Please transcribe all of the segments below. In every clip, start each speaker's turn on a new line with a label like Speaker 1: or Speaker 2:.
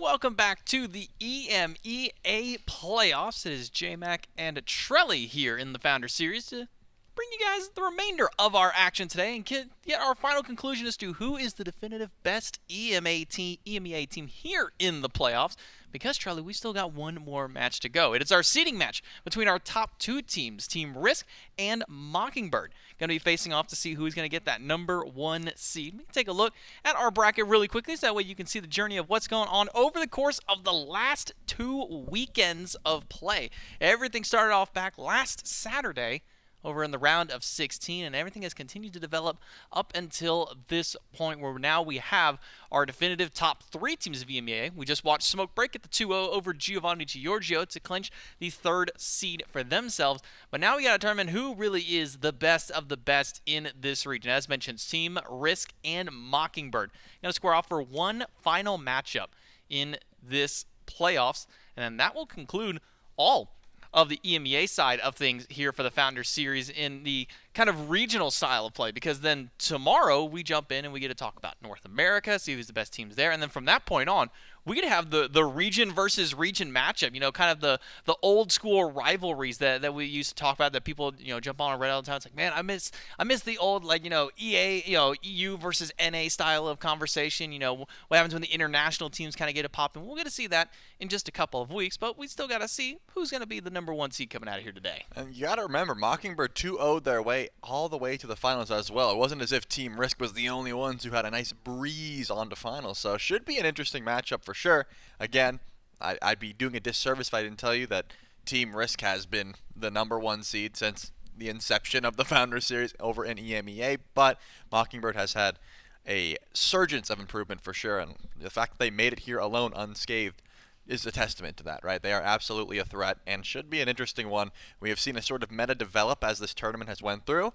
Speaker 1: Welcome back to the EMEA playoffs. It is J-Mac and Trelly here in the Founder Series to bring you guys the remainder of our action today and get our final conclusion as to who is the definitive best EMEA team here in the playoffs. Because, Trelly, we still got one more match to go. It is our seeding match between our top two teams, Team Risk and Mockingbird. Going to be facing off to see who's going to get that number one seed. We can take a look at our bracket really quickly so that way you can see the journey of what's going on over the course of the last 2 weekends of play. Everything started off back last Saturday over in the round of 16, and everything has continued to develop up until this point where now we have our definitive top three teams of EMEA. We just watched Smoke break at the 2-0 over Giovanni Giorgio to clinch the third seed for themselves, but now we got to determine who really is the best of the best in this region. As mentioned, Team Risk and Mockingbird going to square off for one final matchup in this playoffs, and then that will conclude all of the EMEA side of things here for the Founders Series in the kind of regional style of play, because then tomorrow we jump in and we get to talk about North America, see who's the best teams there, and then from that point on, we get to have the region versus region matchup, kind of the old school rivalries that we used to talk about, that people, jump on Reddit all the time. It's like, man, I miss the old, EA, EU versus NA style of conversation. What happens when the international teams kind of get a pop, and we'll get to see that in just a couple of weeks, but we still got to see who's going to be the number one seed coming out of here today.
Speaker 2: And you got to remember, Mockingbird 2-0'd their way all the way to the finals as well. It wasn't as if Team Risk was the only ones who had a nice breeze onto finals, so should be an interesting matchup for sure. Again, I'd be doing a disservice if I didn't tell you that Team Risk has been the number one seed since the inception of the Founders Series over in EMEA, but Mockingbird has had a surgence of improvement for sure, and the fact that they made it here alone unscathed is a testament to that, right? They are absolutely a threat and should be an interesting one. We have seen a sort of meta develop as this tournament has went through,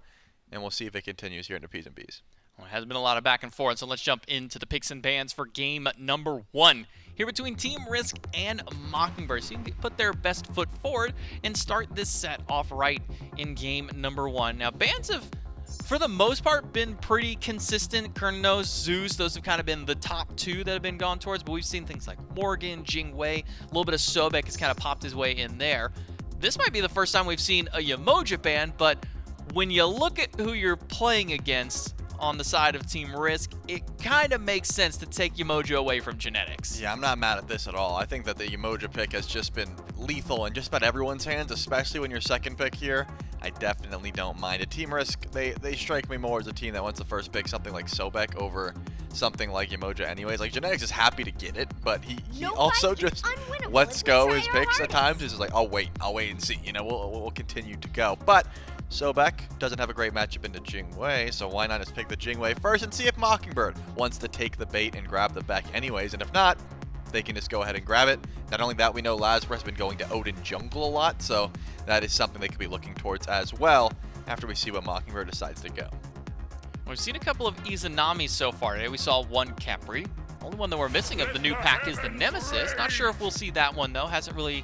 Speaker 2: and we'll see if it continues here into P's and B's.
Speaker 1: Well, it has been a lot of back and forth, so let's jump into the picks and bans for game number one here between Team Risk and Mockingbird. So you can put their best foot forward and start this set off right in game number one. Now, bans have, for the most part, been pretty consistent. Kernos, Zeus, those have kind of been the top two that have been gone towards, but we've seen things like Morgan, Jingwei, a little bit of Sobek has kind of popped his way in there. This might be the first time we've seen a Yamoja ban, but when you look at who you're playing against on the side of Team Risk, it kind of makes sense to take Yamoja away from Genetics.
Speaker 2: Yeah, I'm not mad at this at all. I think that the Yamoja pick has just been lethal in just about everyone's hands, especially when you're second pick here. I definitely don't mind it. Team Risk, they strike me more as a team that wants the first pick, something like Sobek over something like Yamoja anyways. Like, Genetics is happy to get it, but he also just lets go his picks at times. He's just like, I'll wait and see. We'll continue to go. But Sobek doesn't have a great matchup into Jingwei, so why not just pick the Jingwei first and see if Mockingbird wants to take the bait and grab the Beck anyways, and if not, they can just go ahead and grab it. Not only that, we know Lazarus has been going to Odin jungle a lot, so that is something they could be looking towards as well after we see what Mockingbird decides to go.
Speaker 1: We've seen a couple of Izanamis so far today. We saw one Capri. Only one that we're missing of the new pack is the Nemesis. Not sure if we'll see that one, though. Hasn't really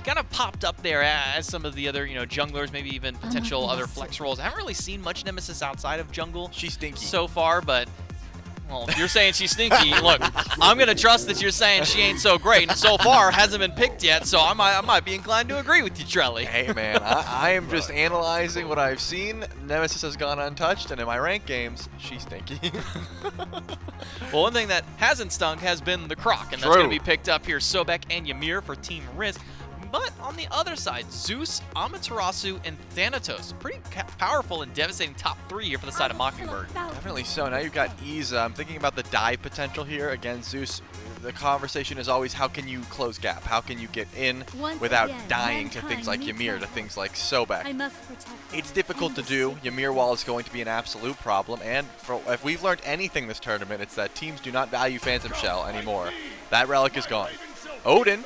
Speaker 1: kind of popped up there as some of the other, junglers, maybe even potential other flex roles. I haven't really seen much Nemesis outside of jungle.
Speaker 2: She's stinky
Speaker 1: so far, but well, if you're saying she's stinky, look, I'm gonna trust that you're saying she ain't so great, and so far hasn't been picked yet. So I might be inclined to agree with you, Trelly.
Speaker 2: Hey man, I am just analyzing what I've seen. Nemesis has gone untouched, and in my ranked games, she's stinky.
Speaker 1: Well, one thing that hasn't stunk has been the Croc, and that's gonna be picked up here. Sobek and Ymir for Team Risk. But on the other side, Zeus, Amaterasu, and Thanatos. Pretty powerful and devastating top three here for the side of Mockingbird.
Speaker 2: Definitely so. Now you've got Iza. I'm thinking about the dive potential here. Again, Zeus, the conversation is always how can you close gap? How can you get in without dying to things like Ymir, to things like Sobek? It's difficult to do. Ymir wall is going to be an absolute problem. And if we've learned anything this tournament, it's that teams do not value Phantom Shell anymore. That relic is gone. Odin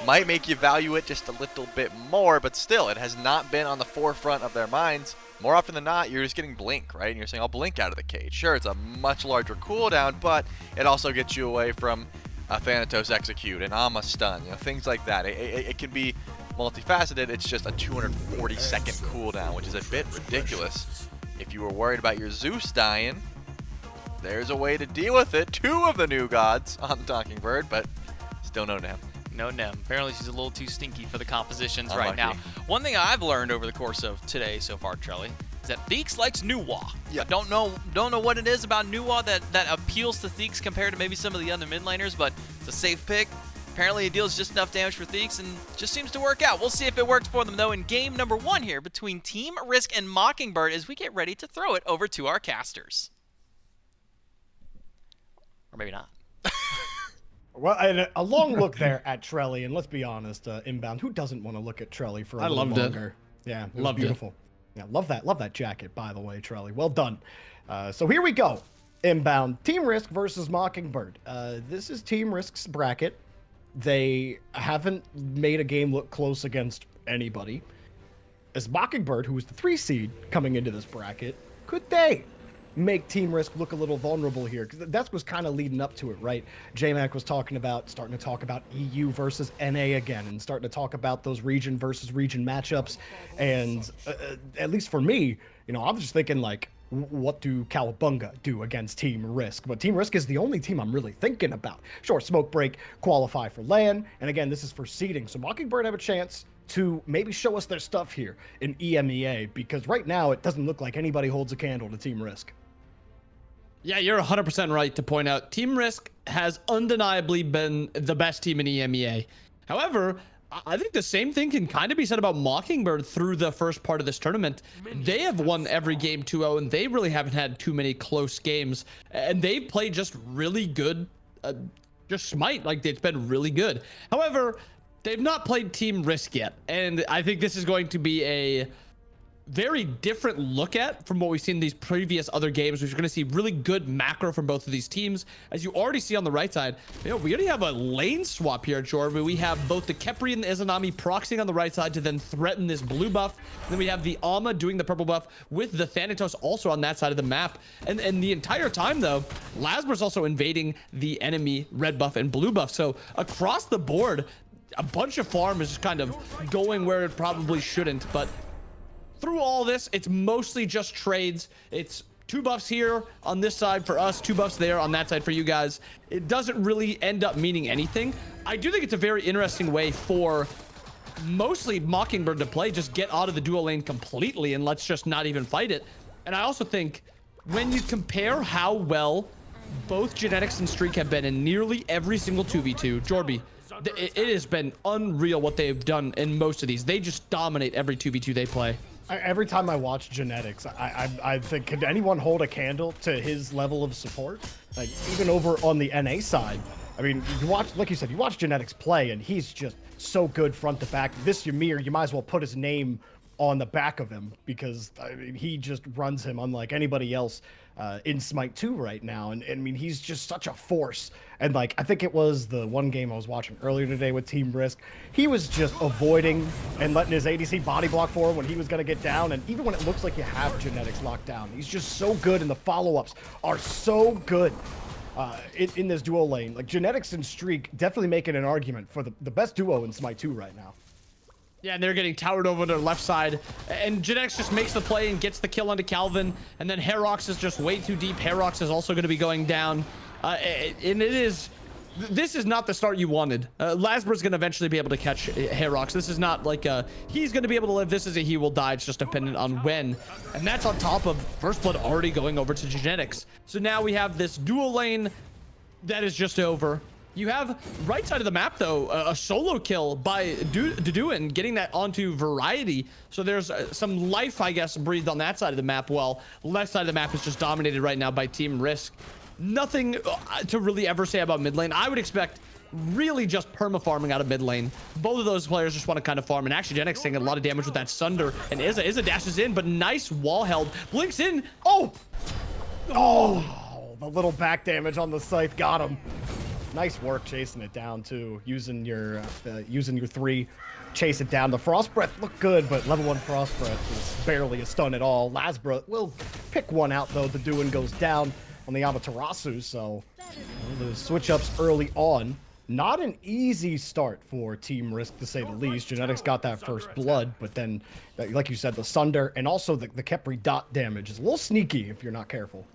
Speaker 2: might make you value it just a little bit more, but still, it has not been on the forefront of their minds. More often than not, you're just getting Blink, right? And you're saying, I'll Blink out of the cage. Sure, it's a much larger cooldown, but it also gets you away from a Thanatos Execute, an Amma Stun, things like that. It can be multifaceted. It's just a 240-second cooldown, which is a bit ridiculous. If you were worried about your Zeus dying, there's a way to deal with it. 2 of the new gods on Mockingbird, but Still no Nem.
Speaker 1: No Nem. Apparently she's a little too stinky for the compositions
Speaker 2: Unlucky.
Speaker 1: right now. One thing I've learned over the course of today so far, Trelly, is that Theeks likes Nuwa.
Speaker 2: Yeah.
Speaker 1: I don't know what it is about Nuwa that appeals to Theeks compared to maybe some of the other mid laners, but it's a safe pick. Apparently it deals just enough damage for Theeks and just seems to work out. We'll see if it works for them, though, in game number 1 here between Team Risk and Mockingbird as we get ready to throw it over to our casters. Or maybe not.
Speaker 3: Well, and a long look there at Trelly, and let's be honest, Inbound, who doesn't want to look at Trelly for a little longer? Yeah, it was beautiful. Yeah, love that jacket, by the way, Trelly. Well done. So here we go. Inbound, Team Risk versus Mockingbird. This is Team Risk's bracket. They haven't made a game look close against anybody. As Mockingbird, who was the 3 seed coming into this bracket, could they make Team Risk look a little vulnerable here? Because that was kind of leading up to it, right? J-Mac was starting to talk about EU versus NA again, and starting to talk about those region versus region matchups. And at least for me, you know, I was just thinking, like, what do Cowabunga do against Team Risk? But Team Risk is the only team I'm really thinking about. Sure, Smoke Break qualify for LAN, and again, this is for seeding. So Mockingbird have a chance to maybe show us their stuff here in EMEA, because right now it doesn't look like anybody holds a candle to Team Risk.
Speaker 4: Yeah, you're 100% right to point out Team Risk has undeniably been the best team in EMEA. However, I think the same thing can kind of be said about Mockingbird through the first part of this tournament. They have won every game 2-0, and they really haven't had too many close games. And they've played just really good, just Smite, like it's been really good. However, they've not played Team Risk yet. And I think this is going to be a very different look at from what we've seen in these previous other games. We're going to see really good macro from both of these teams. As you already see on the right side, you know, we already have a lane swap here at Jordan. We have both the Khepri and the Izanami proxying on the right side to then threaten this blue buff. And then we have the Alma doing the purple buff with the Thanatos also on that side of the map. And the entire time, though, Lasber's also invading the enemy red buff and blue buff. So across the board, a bunch of farm is just kind of going where it probably shouldn't. But through all this, it's mostly just trades. It's 2 buffs here on this side for us, 2 buffs there on that side for you guys. It doesn't really end up meaning anything. I do think it's a very interesting way for mostly Mockingbird to play. Just get out of the dual lane completely and let's just not even fight it. And I also think when you compare how well both Genetics and Streak have been in nearly every single 2v2, Jorby, it has been unreal what they've done in most of these. They just dominate every 2v2 they play.
Speaker 3: Every time I watch Genetics, I think, could anyone hold a candle to his level of support? Like, even over on the NA side, I mean, you watch, like you said, you watch Genetics play, and he's just so good front to back. This Ymir, you might as well put his name on the back of him, because I mean, he just runs him unlike anybody else in Smite 2 right now. And I mean, he's just such a force. And like, I think it was the one game I was watching earlier today with Team Risk, he was just avoiding and letting his ADC body block for him when he was going to get down. And even when it looks like you have Genetics locked down, he's just so good, and the follow-ups are so good in this duo lane. Like, Genetics and Streak definitely making an argument for the best duo in Smite 2 right now.
Speaker 4: Yeah, and they're getting towered over to their left side. And Genetics just makes the play and gets the kill onto Calvin. And then Herox is just way too deep. Herox is also going to be going down. And this is not the start you wanted. Lasber's going to eventually be able to catch Herox. This is not like he's going to be able to live. This is a he will die. It's just dependent on when. And that's on top of First Blood already going over to Genetics. So now we have this dual lane that is just over. You have right side of the map, though, a solo kill by Duduin, getting that onto Variety. So there's some life, I guess, breathed on that side of the map, while left side of the map is just dominated right now by Team Risk. Nothing to really ever say about mid lane. I would expect really just perma-farming out of mid lane. Both of those players just want to kind of farm. And actually, Genetics taking a lot of damage with that Sunder. And Izza dashes in, but nice wall held. Blinks in. Oh!
Speaker 3: Oh, the little back damage on the Scythe got him. Nice work chasing it down, too. Using your 3, chase it down. The Frost Breath looked good, but level 1 Frost Breath is barely a stun at all. Lasbra will pick one out, though. The Duin goes down on the Amaterasu, so the switch-ups early on. Not an easy start for Team Risk, to say the least. Genetics got that first blood, but then, like you said, the Sunder and also the Khepri dot damage is a little sneaky if you're not careful.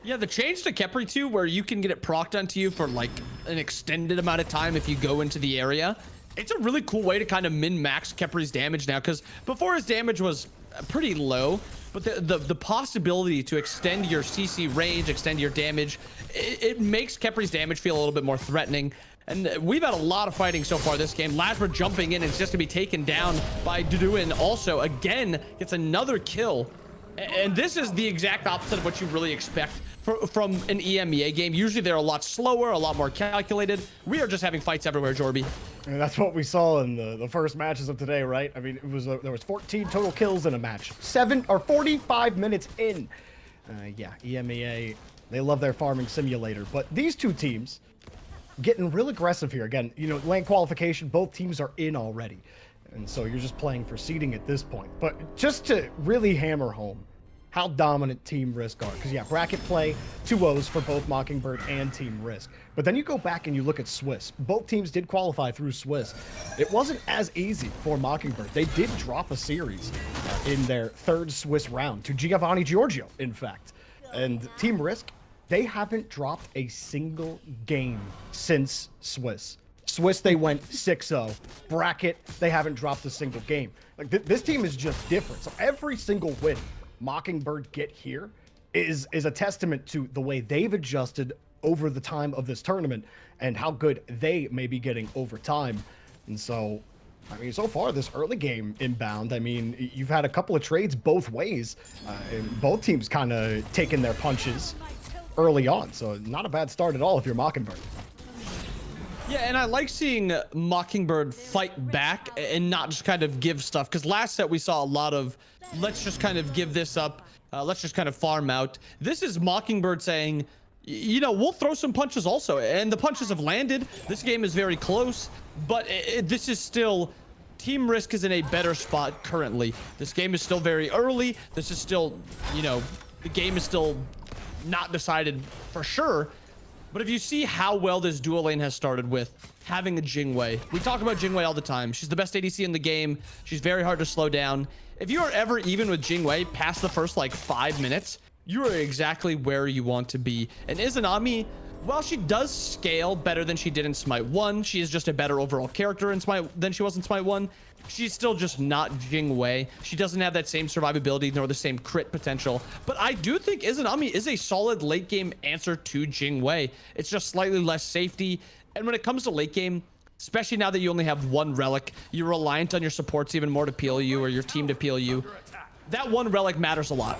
Speaker 4: Yeah, the change to Khepri too, where you can get it procced onto you for like an extended amount of time if you go into the area. It's a really cool way to kind of min-max Khepri's damage now, because before his damage was pretty low, but the possibility to extend your CC range, extend your damage, it makes Khepri's damage feel a little bit more threatening. And we've had a lot of fighting so far this game. lasbra jumping in and it's just to be taken down by Duduin. Also, again, gets another kill. And this is the exact opposite of what you really expect from an EMEA game. Usually they're a lot slower, a lot more calculated. We are just having fights everywhere, Jorby.
Speaker 3: And that's what we saw in the first matches of today, right? I mean, it was there was 14 total kills in a match. 45 minutes in. Yeah, EMEA, they love their farming simulator. But these two teams getting real aggressive here. Again, you know, lane qualification, both teams are in already. And so you're just playing for seeding at this point. But just to really hammer home how dominant Team Risk are. Because, yeah, bracket play, 2-0s for both Mockingbird and Team Risk. But then you go back and you look at Swiss. Both teams did qualify through Swiss. It wasn't as easy for Mockingbird. They did drop a series in their third Swiss round to Giovanni Giorgio, in fact. And Team Risk, they haven't dropped a single game since Swiss. Swiss, they went 6-0. Bracket, they haven't dropped a single game. Like this team is just different. So every single win Mockingbird get here is a testament to the way they've adjusted over the time of this tournament and how good they may be getting over time. And so, I mean, so far this early game inbound, I mean, you've had a couple of trades both ways, and both teams kind of taking their punches early on. So not a bad start at all if you're Mockingbird.
Speaker 4: Yeah, and I like seeing Mockingbird fight back and not just kind of give stuff. Because last set we saw a lot of, let's just kind of give this up. Let's just kind of farm out. This is Mockingbird saying, you know, we'll throw some punches also. And the punches have landed. This game is very close. But this is still, Team Risk is in a better spot currently. This game is still very early. This is still, you know, the game is still not decided for sure. But if you see how well this duo lane has started with having a Jingwei, we talk about Jingwei all the time. She's the best ADC in the game. She's very hard to slow down. If you are ever even with Jingwei past the first like 5 minutes, you are exactly where you want to be. And Izanami, while she does scale better than she did in SMITE 1, she is just a better overall character in SMITE than she was in SMITE 1. She's still just not Jingwei. She doesn't have that same survivability nor the same crit potential. But I do think Izanami is a solid late game answer to Jingwei. It's just slightly less safety. And when it comes to late game, especially now that you only have one relic, you're reliant on your supports even more to peel you or your team to peel you. That one relic matters a lot.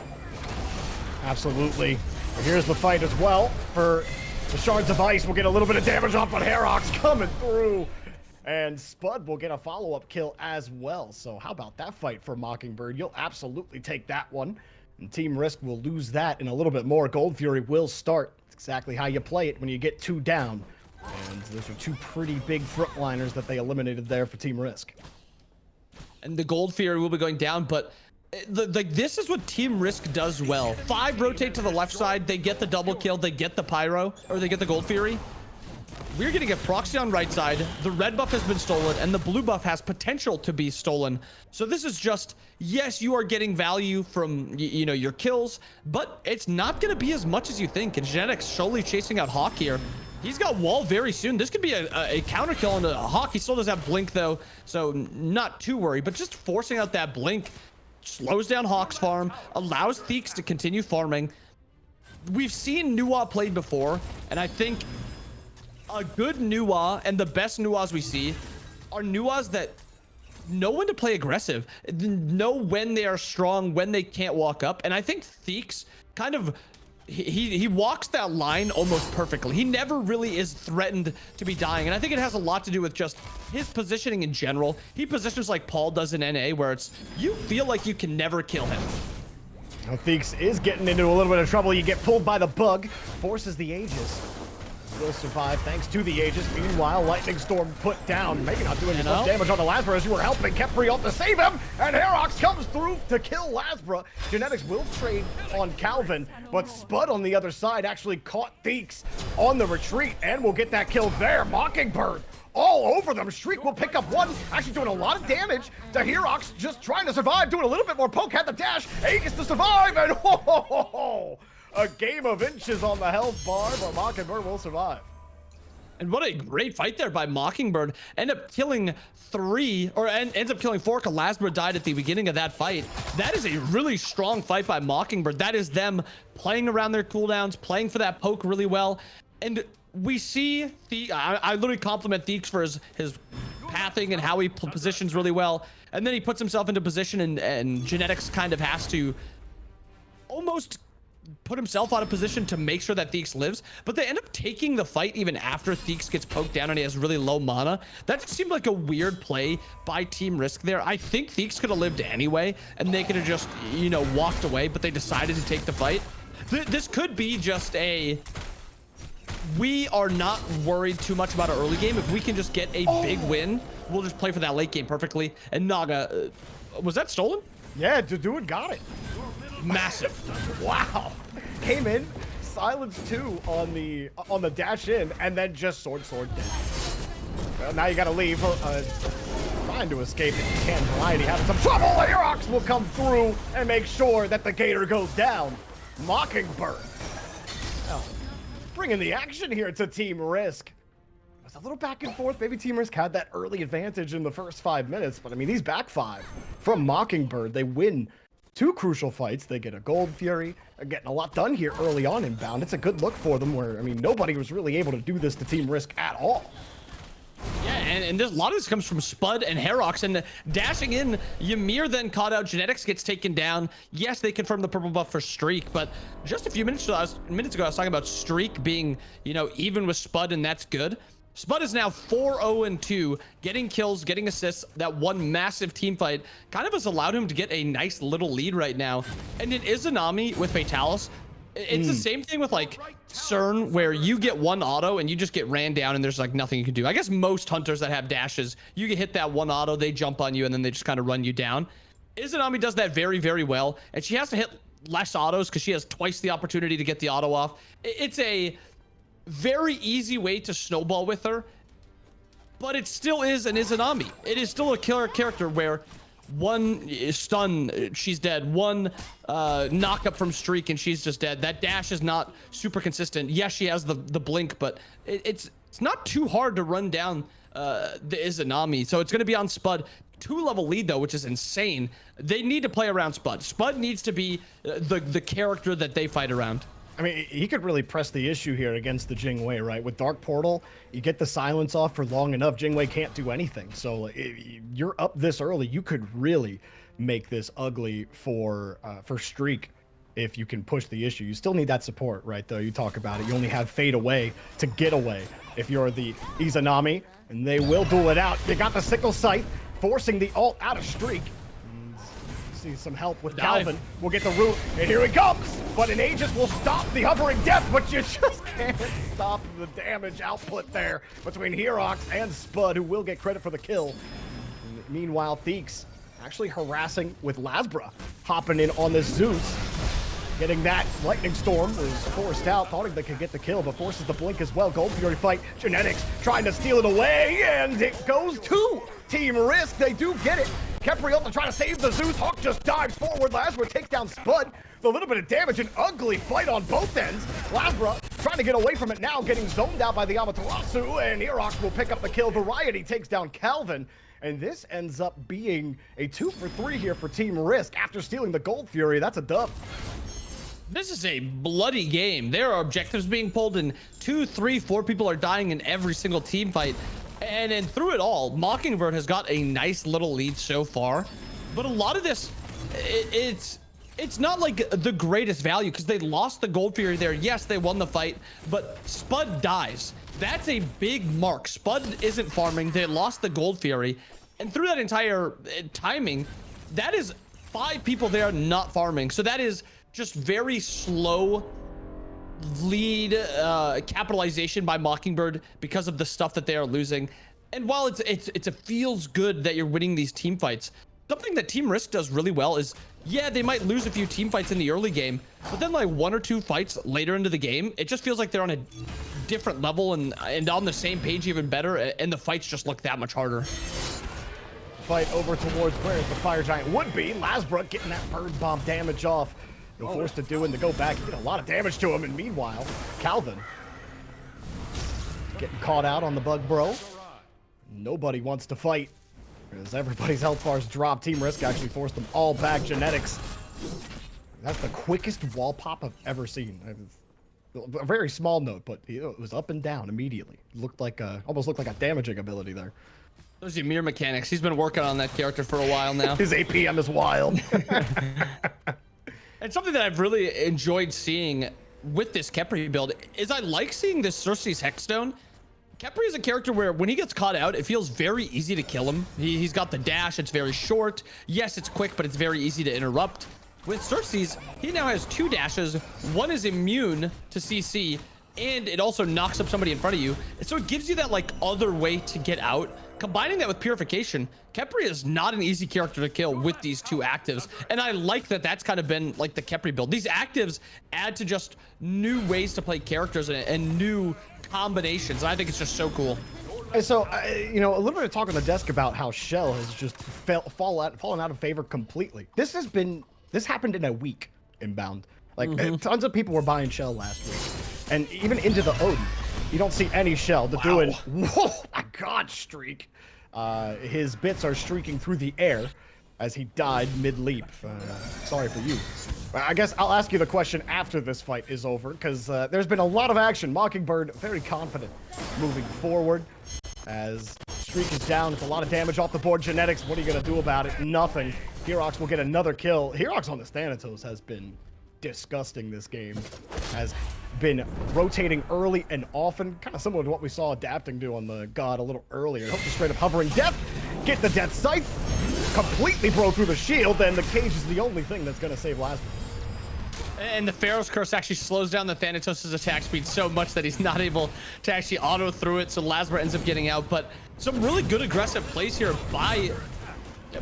Speaker 3: Absolutely. Here's the fight as well for the Shards of Ice. We'll get a little bit of damage off, but hi-rez coming through. And Spud will get a follow-up kill as well. So how about that fight for Mockingbird? You'll absolutely take that one. And Team Risk will lose that in a little bit more. Gold Fury will start. It's exactly how you play it when you get 2 down. And those are 2 pretty big frontliners that they eliminated there for Team Risk.
Speaker 4: And the Gold Fury will be going down, but this is what Team Risk does well. 5 rotate to the left side. They get the double kill. They get the Pyro, or they get the Gold Fury. We're getting a proxy on right side. The red buff has been stolen and the blue buff has potential to be stolen. So this is just, yes, you are getting value from, you know, your kills, but it's not going to be as much as you think. And Genetics slowly chasing out Hawk here. He's got wall very soon. This could be a counter kill on the Hawk. He still does have blink though, so not too worried, but just forcing out that blink slows down Hawk's farm, allows Theeks to continue farming. We've seen Nuwa played before, and I think a good Nuwa and the best Nuwas we see are Nuwas that know when to play aggressive, know when they are strong, when they can't walk up. And I think Theeks kind of, he walks that line almost perfectly. He never really is threatened to be dying. And I think it has a lot to do with just his positioning in general. He positions like Paul does in NA, where it's, you feel like you can never kill him.
Speaker 3: Now Theeks is getting into a little bit of trouble. You get pulled by the bug, forces the Aegis. Will survive thanks to the Aegis. Meanwhile, Lightning Storm put down. Maybe not doing enough damage on the lasbra as you were helping Khepri up to save him. And hi-rez comes through to kill lasbra. Genetics will trade on Calvin, but Spud on the other side actually caught Theeks on the retreat and will get that kill there. Mockingbird all over them. Shriek will pick up one, actually doing a lot of damage to hi-rez, just trying to survive, doing a little bit more poke, had the dash. Aegis to survive, and A game of inches on the health bar, but Mockingbird will survive.
Speaker 4: And what a great fight there by Mockingbird. End up killing 3, or ends up killing 4, because Lasbra died at the beginning of that fight. That is a really strong fight by Mockingbird. That is them playing around their cooldowns, playing for that poke really well. And we see, I literally compliment Theeks for his pathing and how he positions really well. And then he puts himself into position, and Genetics kind of has to almost put himself out of position to make sure that Theeks lives, but they end up taking the fight even after Theeks gets poked down and he has really low mana. That just seemed like a weird play by Team Risk there. I think Theeks could have lived anyway, and they could have just, you know, walked away, but they decided to take the fight. This could be just a... We are not worried too much about our early game. If we can just get a big win, we'll just play for that late game perfectly. And Naga, was that stolen?
Speaker 3: Yeah, Dude got it.
Speaker 4: Massive.
Speaker 3: Wow. Came in, silence 2 on the dash in, and then just sword dead. Well, now you gotta leave. Trying to escape if you can. Variety having some trouble. Aerox will come through and make sure that the gator goes down. Mockingbird. Oh, bringing the action here to Team Risk. It was a little back and forth. Maybe Team Risk had that early advantage in the first 5 minutes, but I mean, these back 5 from Mockingbird, they win 2 crucial fights. They get a Gold Fury. They're getting a lot done here early on inbound. It's a good look for them where, I mean, nobody was really able to do this to Team Risk at all.
Speaker 4: Yeah, and a lot of this comes from Spud and Herox, and dashing in, Ymir then caught out. Genetics gets taken down. Yes, they confirmed the purple buff for Streak, but just a few minutes ago, I was talking about Streak being, you know, even with Spud, and that's good. Spud is now 4-0-2, getting kills, getting assists. That one massive team fight kind of has allowed him to get a nice little lead right now. And in Izanami with Fatalis, it's the same thing with like CERN, where you get one auto and you just get ran down and there's like nothing you can do. I guess most hunters that have dashes, you can hit that one auto, they jump on you, and then they just kind of run you down. Izanami does that very, very well, and she has to hit less autos because she has twice the opportunity to get the auto off. It's a very easy way to snowball with her, but it still is an Izanami. It is still a killer character where one stun, she's dead. One knock up from Streak and she's just dead. That dash is not super consistent. Yes, she has the blink, but it's not too hard to run down the Izanami. So it's going to be on Spud. 2-level lead though, which is insane. They need to play around Spud. Spud needs to be the character that they fight around.
Speaker 3: I mean, he could really press the issue here against the Jingwei, right? With Dark Portal, you get the silence off for long enough, Jingwei can't do anything. So you're up this early, you could really make this ugly for Streak if you can push the issue. You still need that support, right, though? You talk about it. You only have Fade Away to get away if you're the Izanami, and they will duel it out. You got the Sickle Scythe, forcing the ult out of Streak. See some help with Calvin. We'll get the root, and here he comes. But an Aegis will stop the hovering death, but you just can't stop the damage output there between Herox and Spud, who will get credit for the kill. And meanwhile, Theeks actually harassing with Lasbra, hopping in on this Zeus. Getting that Lightning Storm was forced out, thought they could get the kill, but forces the blink as well. Gold Fury fight, Genetics trying to steal it away, and it goes to Team Risk. They do get it. Kepriel to try to save the Zeus. Hawk just dives forward. Lasbra takes down Spud. With a little bit of damage, an ugly fight on both ends. Lasbra trying to get away from it now, getting zoned out by the Amaterasu, and Herox will pick up the kill. Variety takes down Calvin. And this ends up being a 2-for-3 here for Team Risk after stealing the Gold Fury. That's a dub.
Speaker 4: This is a bloody game. There are objectives being pulled, and 2, 3, 4 people are dying in every single team fight. And then through it all, Mockingbird has got a nice little lead so far. But a lot of this, it's not like the greatest value because they lost the Gold Fury there. Yes, they won the fight, but Spud dies. That's a big mark. Spud isn't farming. They lost the Gold Fury. And through that entire timing, that is 5 people there not farming. So that is just very slow lead capitalization by Mockingbird because of the stuff that they are losing. And while it's a feels good that you're winning these team fights, something that Team Risk does really well is, yeah, they might lose a few team fights in the early game, but then like 1 or 2 fights later into the game, it just feels like they're on a different level and on the same page even better, and the fights just look that much harder.
Speaker 3: Fight over towards where the Fire Giant would be. Lasbra getting that bird bomb damage off. You'll force the Doin to go back. You did a lot of damage to him, and meanwhile, Calvin getting caught out on the bug, bro. Nobody wants to fight because everybody's health bars drop. Team Risk actually forced them all back. Genetics. That's the quickest wall pop I've ever seen. A very small note, but it was up and down immediately. Looked like almost looked like a damaging ability there.
Speaker 4: Those Ymir mechanics. He's been working on that character for a while now.
Speaker 3: His APM is wild.
Speaker 4: And something that I've really enjoyed seeing with this Khepri build is I like seeing this Xerxes Hexstone. Khepri is a character where when he gets caught out, it feels very easy to kill him. He's got the dash. It's very short. Yes, it's quick, but it's very easy to interrupt. With Xerxes, he now has 2 dashes. One is immune to CC, and it also knocks up somebody in front of you. So it gives you that like other way to get out. Combining that with Purification, Khepri is not an easy character to kill with these 2 actives. And I like that that's kind of been like the Khepri build. These actives add to just new ways to play characters and new combinations. I think it's just so cool.
Speaker 3: And so, you know, a little bit of talk on the desk about how Shell has just fallen out of favor completely. This happened in a week, Inbound. Like, tons of people were buying Shell last week. And even into the Odin, you don't see any Shell. The Doin, whoa, my God, streak. His bits are streaking through the air as he died mid-leap. Sorry for you. I guess I'll ask you the question after this fight is over, because there's been a lot of action. Mockingbird very confident moving forward as streak is down. It's a lot of damage off the board. Genetics, what are you going to do about it? Nothing. Herox will get another kill. Herox on the Thanatos has been disgusting this game. Has been rotating early and often, kind of similar to what we saw Adapting do on the God a little earlier. Hope to straight up hovering death, get the death scythe, completely broke through the shield, and the cage is the only thing that's going to save Lazarus.
Speaker 4: And the Pharaoh's Curse actually slows down the Thanatos' attack speed so much that he's not able to actually auto through it, so Lazarus ends up getting out. But some really good aggressive plays here by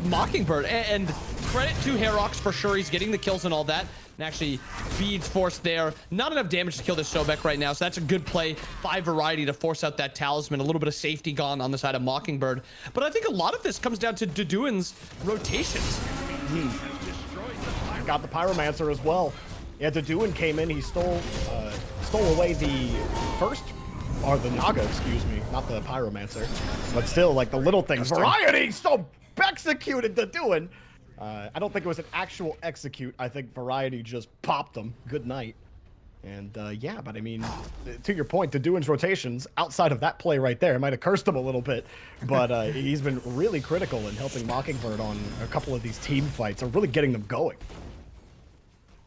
Speaker 4: Mockingbird, and credit to Herox for sure. He's getting the kills and all that. And actually, beads forced there. Not enough damage to kill this Sobek right now, so that's a good play by Variety to force out that talisman. A little bit of safety gone on the side of Mockingbird. But I think a lot of this comes down to Deduin's rotations.
Speaker 3: Got the Pyromancer as well. Yeah, Deduin came in. He stole away the first, or the Naga, excuse me, not the Pyromancer. But still, like the little things. Variety still executed Deduin. I don't think it was an actual execute. I think Variety just popped them. Good night. And yeah, but I mean, to your point, Deduin's rotations, outside of that play right there, might have cursed him a little bit, but he's been really critical in helping Mockingbird on a couple of these team fights, or really getting them going.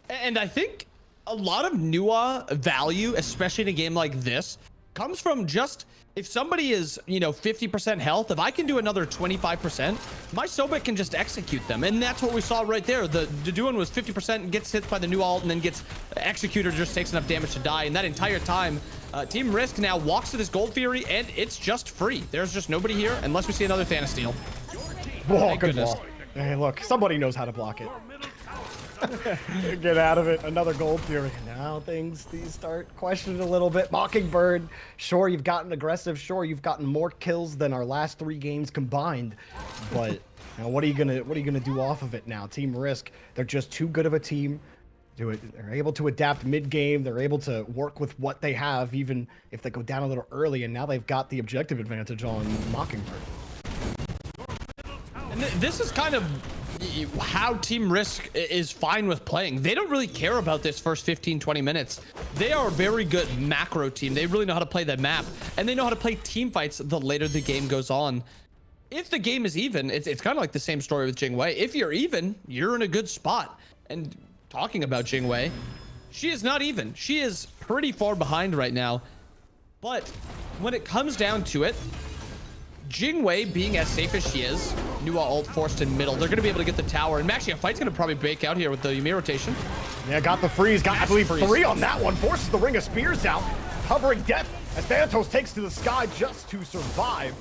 Speaker 4: And I think a lot of Nua value, especially in a game like this, comes from just, if somebody is, you know, 50% health, if I can do another 25%, my Sobek can just execute them. And that's what we saw right there. The Deduin was 50%, gets hit by the new ult, and then gets executed, just takes enough damage to die. And that entire time, Team Risk now walks to this Gold Fury, and it's just free. There's just nobody here unless we see another Thanasteel.
Speaker 3: Whoa, good ball. Hey, look, somebody knows how to block it. Get out of it. Another Gold Fury. Now these start questioning a little bit. Mockingbird, sure, you've gotten aggressive. Sure, you've gotten more kills than our last 3 games combined. But now what are you gonna do off of it now? Team Risk, they're just too good of a team. They're able to adapt mid-game. They're able to work with what they have, even if they go down a little early. And now they've got the objective advantage on Mockingbird.
Speaker 4: And this is kind of how Team Risk is fine with playing. They don't really care about this first 15-20 minutes. They are a very good macro team. They really know how to play that map, and they know how to play team fights the later the game goes on. If the game is even, it's kind of like the same story with Jingwei. If you're even, you're in a good spot. And talking about Jingwei, she is not even. She is pretty far behind right now. But when it comes down to it, Jingwei being as safe as she is, Nua ult forced in middle. They're going to be able to get the tower. And actually, a fight's going to probably break out here with the Ymir rotation.
Speaker 3: Yeah, got the freeze. Got, I believe, 3 on that one. Forces the Ring of Spears out. Hovering death as Thanatos takes to the sky just to survive.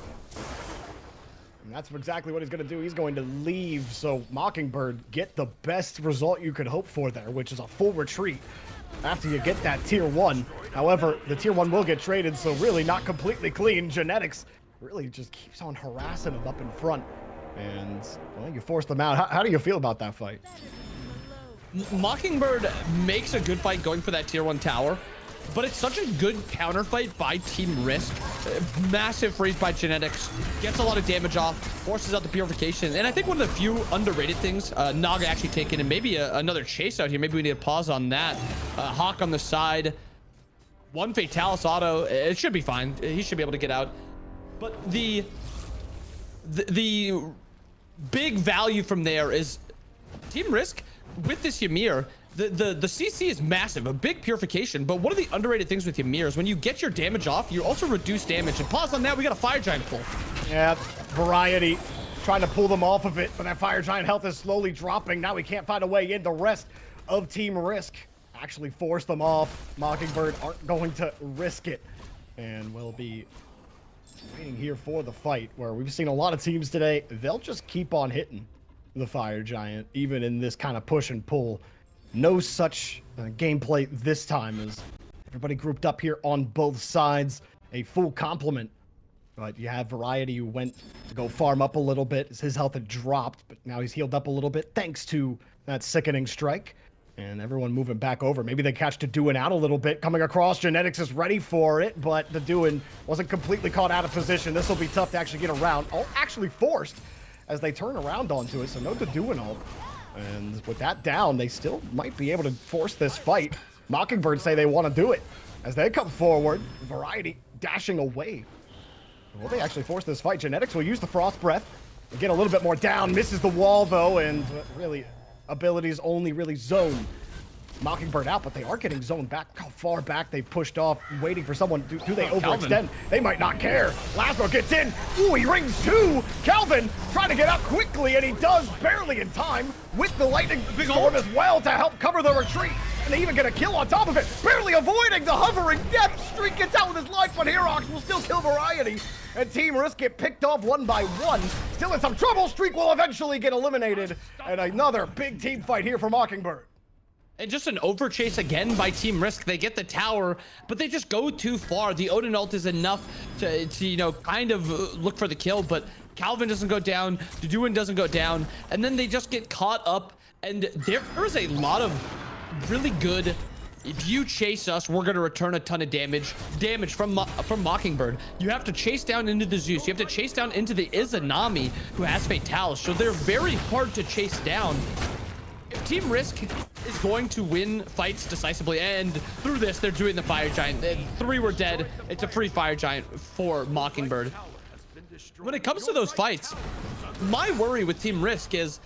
Speaker 3: And that's exactly what he's going to do. He's going to leave. So Mockingbird, get the best result you could hope for there, which is a full retreat after you get that tier 1. However, the tier 1 will get traded, so really not completely clean. Genetics really just keeps on harassing him up in front. And, well, you forced them out. How do you feel about that fight?
Speaker 4: Mockingbird makes a good fight going for that tier 1 tower, but it's such a good counter fight by Team Risk. Massive freeze by Genetics, gets a lot of damage off, forces out the purification. And I think one of the few underrated things Naga actually taken, and maybe another chase out here. Maybe we need to pause on that. Hawk on the side. One Fatalis auto. It should be fine. He should be able to get out. But the big value from there is Team Risk with this Ymir. The CC is massive, a big purification, but one of the underrated things with Ymir is when you get your damage off, you also reduce damage. And pause on that, we got a Fire Giant pull.
Speaker 3: Yeah, Variety trying to pull them off of it, but that Fire Giant health is slowly dropping. Now we can't find a way in. The rest of Team Risk actually force them off. Mockingbird aren't going to risk it, and will be waiting here for the fight, where we've seen a lot of teams today. They'll just keep on hitting the Fire Giant, even in this kind of push and pull. No such gameplay this time, as everybody grouped up here on both sides. A full complement. But you have Variety, who went to go farm up a little bit as his health had dropped, but now he's healed up a little bit thanks to that sickening strike. And everyone moving back over. Maybe they catch Deduin out a little bit. Coming across, Genetics is ready for it, but Deduin wasn't completely caught out of position. This will be tough to actually get around. Oh, actually forced as they turn around onto it, so no Deduin ult. And with that down, they still might be able to force this fight. Mockingbird say they want to do it. As they come forward, Variety dashing away. Will they actually force this fight? Genetics will use the Frost Breath. Get a little bit more down. Misses the wall, though, and really, abilities only really zone Mockingbird out, but they are getting zoned back. Look how far back they've pushed off, waiting for someone. Do they overextend?
Speaker 4: Calvin.
Speaker 3: They might not care. Laszlo gets in. Ooh, he rings two. Calvin trying to get out quickly, and he does barely in time with the lightning storm as well to help cover the retreat. And they even get a kill on top of it, barely avoiding the hovering death streak. Gets out with his life, but Herox will still kill Variety. And Team Risk get picked off one by one. Still in some trouble. Streak will eventually get eliminated. And another big team fight here for Mockingbird.
Speaker 4: And just an overchase again by Team Risk. They get the tower, but they just go too far. The Odin ult is enough to you know, kind of look for the kill, but Calvin doesn't go down, Deduin doesn't go down, and then they just get caught up. And there is a lot of really good, if you chase us, we're going to return a ton of damage from Mockingbird. You have to chase down into the Zeus. You have to chase down into the Izanami, who has Fatalis. So they're very hard to chase down. If Team Risk is going to win fights decisively, and through this, they're doing the Fire Giant. 3 were dead. It's a free Fire Giant for Mockingbird. When it comes to those fights, my worry with Team Risk is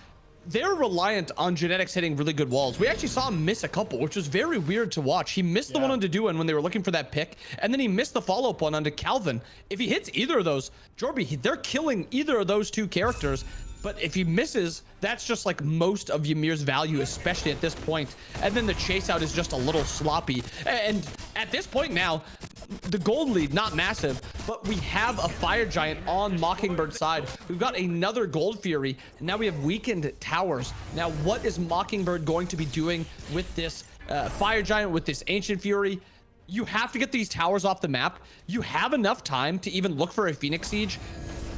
Speaker 4: they're reliant on Genetics hitting really good walls. We actually saw him miss a couple, which was very weird to watch. He missed the one on Deduin when they were looking for that pick, and then he missed the follow-up one onto Calvin. If he hits either of those, Jorby, they're killing either of those two characters. But if he misses, that's just like most of Ymir's value, especially at this point. And then the chase out is just a little sloppy. And at this point now, the gold lead, not massive, but we have a Fire Giant on Mockingbird's side. We've got another Gold Fury, and now we have weakened towers. Now, what is Mockingbird going to be doing with this Fire Giant, with this Ancient Fury? You have to get these towers off the map. You have enough time to even look for a Phoenix Siege,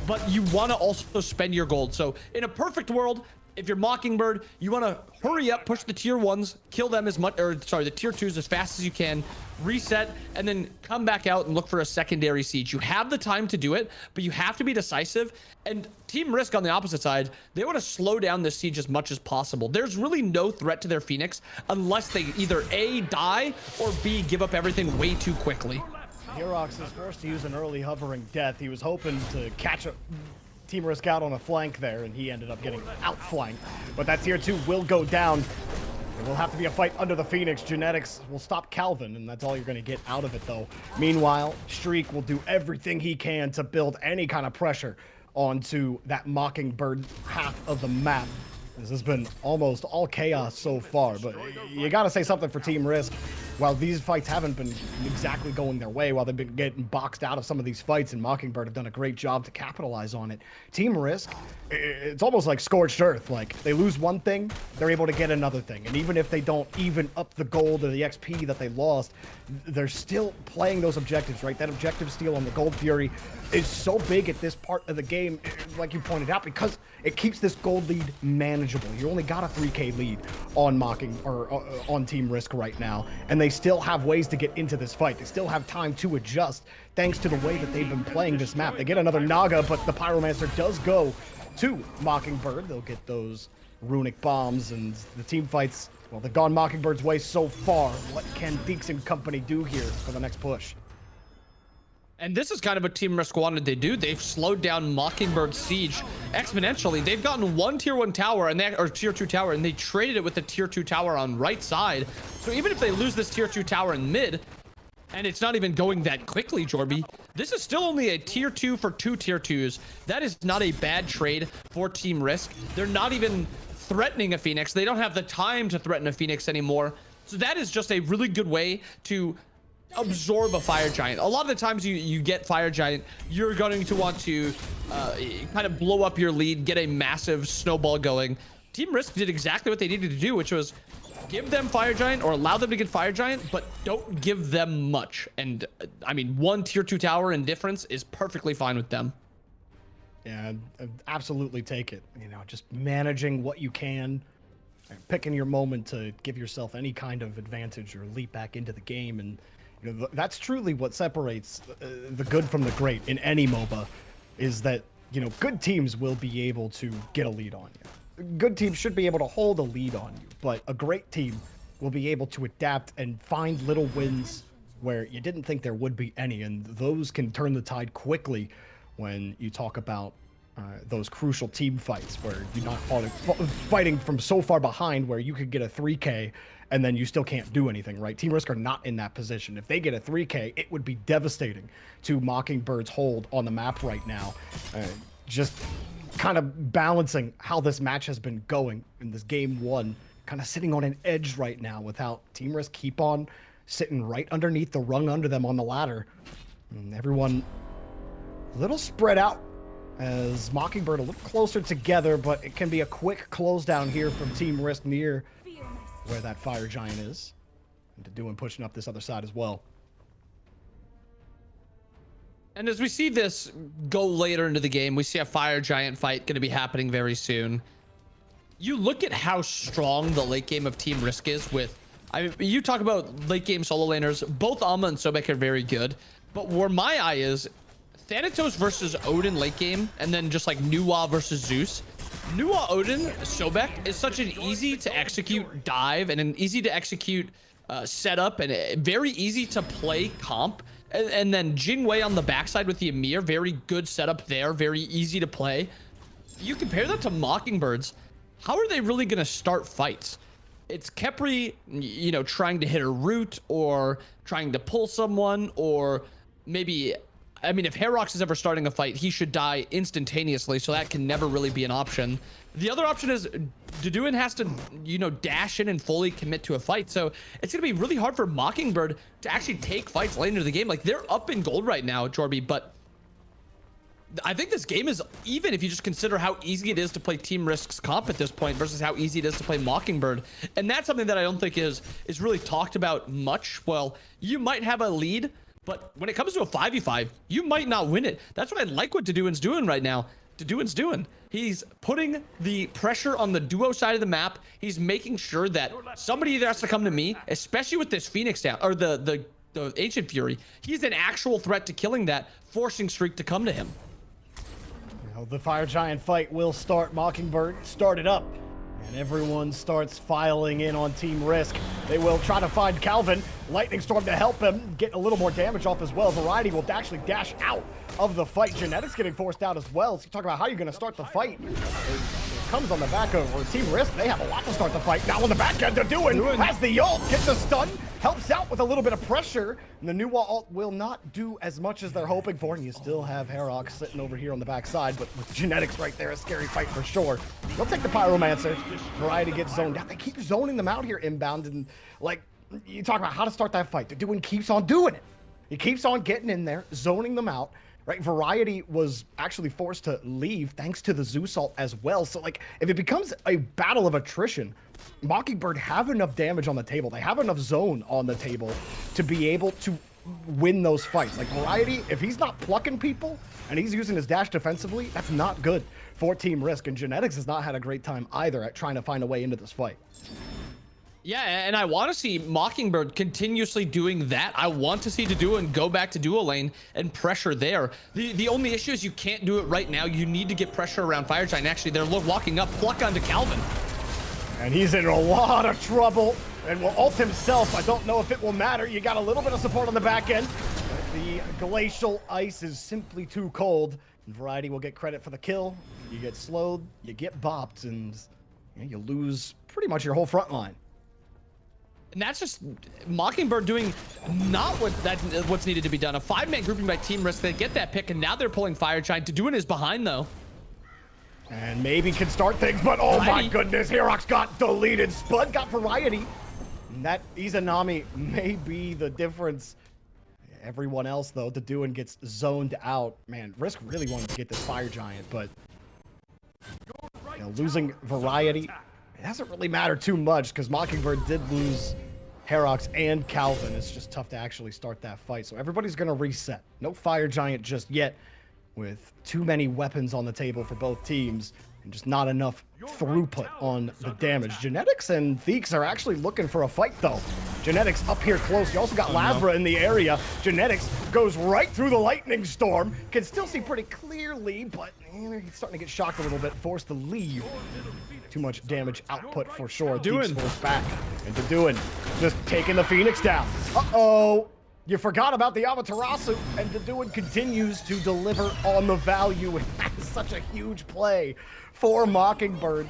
Speaker 4: but you want to also spend your gold. So in a perfect world, if you're Mockingbird, you want to hurry up, push the tier 1s, kill them as much, or sorry, the tier 2s as fast as you can, reset, and then come back out and look for a secondary siege. You have the time to do it, but you have to be decisive. And Team Risk on the opposite side, they want to slow down this siege as much as possible. There's really no threat to their Phoenix unless they either A, die, or B, give up everything way too quickly.
Speaker 3: Herox is forced to use an early hovering death. He was hoping to catch a Team Risk out on a flank there, and he ended up getting outflanked. But that tier 2 will go down. It will have to be a fight under the Phoenix. Genetics will stop Calvin, and that's all you're going to get out of it, though. Meanwhile, Streak will do everything he can to build any kind of pressure onto that Mockingbird half of the map. This has been almost all chaos so far, but you got to say something for Team Risk. while these fights haven't been exactly going their way, while they've been getting boxed out of some of these fights, and Mockingbird have done a great job to capitalize on it, Team Risk, it's almost like scorched earth. Like, they lose one thing, they're able to get another thing. And even if they don't even up the gold or the XP that they lost, they're still playing those objectives, right? That objective steal on the Gold Fury is so big at this part of the game, like you pointed out, because it keeps this gold lead manageable. You only got a 3K lead on on Team Risk right now, and they still have ways to get into this fight. They still have time to adjust thanks to the way that they've been playing this map. They get another Naga, but the Pyromancer does go to Mockingbird. They'll get those runic bombs, and the team fights, well, they've gone Mockingbird's way so far. What can Deeks and company do here for the next push?
Speaker 4: And this is kind of what Team Risk wanted to do. They've slowed down Mockingbird's siege exponentially. They've gotten one tier 1 tower or tier 2 tower, and they traded it with the tier 2 tower on right side. So even if they lose this tier 2 tower in mid, and it's not even going that quickly, Jorby, this is still only a tier 2 for 2 tier 2s. That is not a bad trade for Team Risk. They're not even threatening a Phoenix. They don't have the time to threaten a Phoenix anymore. So that is just a really good way to absorb a Fire Giant. A lot of the times you get Fire Giant, you're going to want to kind of blow up your lead, get a massive snowball going. Team Risk did exactly what they needed to do, which was give them Fire Giant or allow them to get Fire Giant, but don't give them much. And I mean, one tier 2 tower in difference is perfectly fine with them.
Speaker 3: Yeah, absolutely take it. You know, just managing what you can, picking your moment to give yourself any kind of advantage or leap back into the game. And you know, that's truly what separates the good from the great in any MOBA, is that, you know, good teams will be able to get a lead on you. Good teams should be able to hold a lead on you, but a great team will be able to adapt and find little wins where you didn't think there would be any, and those can turn the tide quickly when you talk about those crucial team fights where you're not fighting from so far behind where you could get a 3K and then you still can't do anything, right? Team Risk are not in that position. If they get a 3K, it would be devastating to Mockingbird's hold on the map right now. Just kind of balancing how this match has been going in this game 1, kind of sitting on an edge right now without Team Risk keep on sitting right underneath the rung under them on the ladder. And everyone a little spread out as Mockingbird a little closer together, but it can be a quick close down here from Team Risk near where that Fire Giant is. And to doing pushing up this other side as well.
Speaker 4: And as we see this go later into the game, we see a Fire Giant fight going to be happening very soon. You look at how strong the late game of Team Risk is with, you talk about late game solo laners, both Alma and Sobek are very good, but where my eye is, Thanatos versus Odin late game, and then just like Nuwa versus Zeus. Nuwa Odin Sobek is such an easy to execute dive and an easy to execute setup and a very easy to play comp. And then Jingwei on the backside with the EMEA, very good setup there, very easy to play. You compare that to Mockingbird's, how are they really going to start fights? It's Khepri, you know, trying to hit a root or trying to pull someone, or maybe, I mean, if Herox is ever starting a fight, he should die instantaneously, so that can never really be an option. The other option is Deduin has to, you know, dash in and fully commit to a fight, so it's going to be really hard for Mockingbird to actually take fights late into the game. Like, they're up in gold right now, Jorby, but I think this game is even if you just consider how easy it is to play Team Risk's comp at this point versus how easy it is to play Mockingbird. And that's something that I don't think is really talked about much. Well, you might have a lead, but when it comes to a 5v5, you might not win it. That's what I like what Deduin's doing right now. Deduin's doing. He's putting the pressure on the duo side of the map. He's making sure that somebody either has to come to me, especially with this Phoenix down, or the Ancient Fury. He's an actual threat to killing that, forcing Streak to come to him.
Speaker 3: Well, the Fire Giant fight will start. Mockingbird started up, and everyone starts filing in on Team Risk. They will try to find Calvin. Lightning Storm to help him get a little more damage off as well. Variety will actually dash out of the fight. Genetics getting forced out as well. So you talk about how you're going to start the fight. It comes on the back of Team Risk. They have a lot to start the fight. Now on the back end, Deduin has the ult, gets a stun, helps out with a little bit of pressure. And the Nuwa ult will not do as much as they're hoping for. And you still have Herox sitting over here on the backside, but with Genetics right there, a scary fight for sure. They'll take the Pyromancer. Variety gets zoned out. They keep zoning them out here inbound, and like, you talk about how to start that fight. The Doin keeps on doing it. He keeps on getting in there, zoning them out. Right, Variety was actually forced to leave thanks to the Zeus ult as well. So, like, if it becomes a battle of attrition, Mockingbird have enough damage on the table. They have enough zone on the table to be able to win those fights. Like, Variety, if he's not plucking people and he's using his dash defensively, that's not good for Team Risk. And Genetics has not had a great time either at trying to find a way into this fight.
Speaker 4: Yeah, and I want to see Mockingbird continuously doing that. I want to see Doin go back to dual lane and pressure there. The only issue is you can't do it right now. You need to get pressure around Fire Giant. Actually, they're walking up. Pluck onto Calvin.
Speaker 3: And he's in a lot of trouble. And will ult himself. I don't know if it will matter. You got a little bit of support on the back end. The glacial ice is simply too cold. And Variety will get credit for the kill. You get slowed, you get bopped, and you lose pretty much your whole front line.
Speaker 4: And that's just Mockingbird doing not what's needed to be done. A 5-man grouping by Team Risk. They get that pick, and now they're pulling Fire Giant. Doin is behind, though.
Speaker 3: And maybe can start things, but oh my goodness, hi-rez got deleted. Spud got Variety. And that Izanami may be the difference. Everyone else, though, Doin gets zoned out. Man, Risk really wanted to get this Fire Giant, but losing Variety, it doesn't really matter too much because Mockingbird did lose hi-rez and Calvin. It's just tough to actually start that fight. So everybody's going to reset. No Fire Giant just yet, with too many weapons on the table for both teams and just not enough throughput on the damage. Genetics and Theeks are actually looking for a fight, though. Genetics up here close. You also got Labra in the area. Genetics goes right through the lightning storm. Can still see pretty clearly, but he's starting to get shocked a little bit. Forced to leave. Too much damage output for sure. Theeks forced back. And Doin just taking the Phoenix down. Uh-oh. You forgot about the Amaterasu, and Doin continues to deliver on the value. And that is such a huge play for Mockingbird.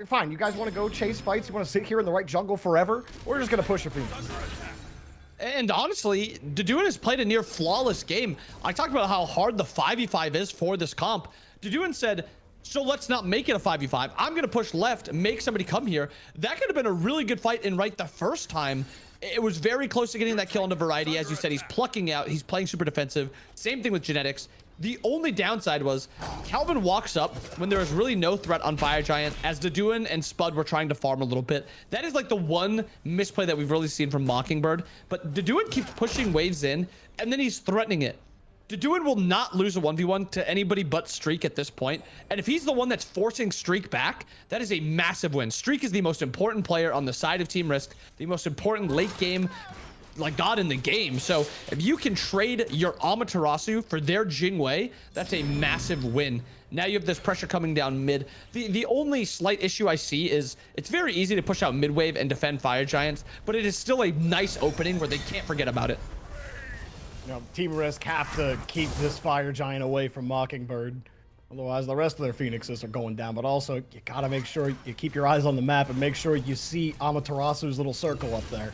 Speaker 3: Fine, you guys want to go chase fights? You want to sit here in the right jungle forever? We're just going to push a Phoenix.
Speaker 4: And honestly, Doin has played a near flawless game. I talked about how hard the 5v5 is for this comp. Doin said, so let's not make it a 5v5. I'm going to push left, make somebody come here. That could have been a really good fight in right the first time. It was very close to getting that kill into Variety. As you said, he's plucking out. He's playing super defensive. Same thing with Genetics. The only downside was Calvin walks up when there was really no threat on Fire Giant, as Doin and Spud were trying to farm a little bit. That is like the one misplay that we've really seen from Mockingbird. But Doin keeps pushing waves in, and then he's threatening it. Doin will not lose a 1v1 to anybody but Streak at this point. And if he's the one that's forcing Streak back, that is a massive win. Streak is the most important player on the side of Team Risk, the most important late game, like god in the game. So if you can trade your Amaterasu for their Jingwei, that's a massive win. Now you have this pressure coming down mid. The only slight issue I see is it's very easy to push out mid wave and defend Fire Giants, but it is still a nice opening where they can't forget about it.
Speaker 3: Team Risk have to keep this Fire Giant away from Mockingbird. Otherwise, the rest of their Phoenixes are going down. But also, you got to make sure you keep your eyes on the map and make sure you see Amaterasu's little circle up there.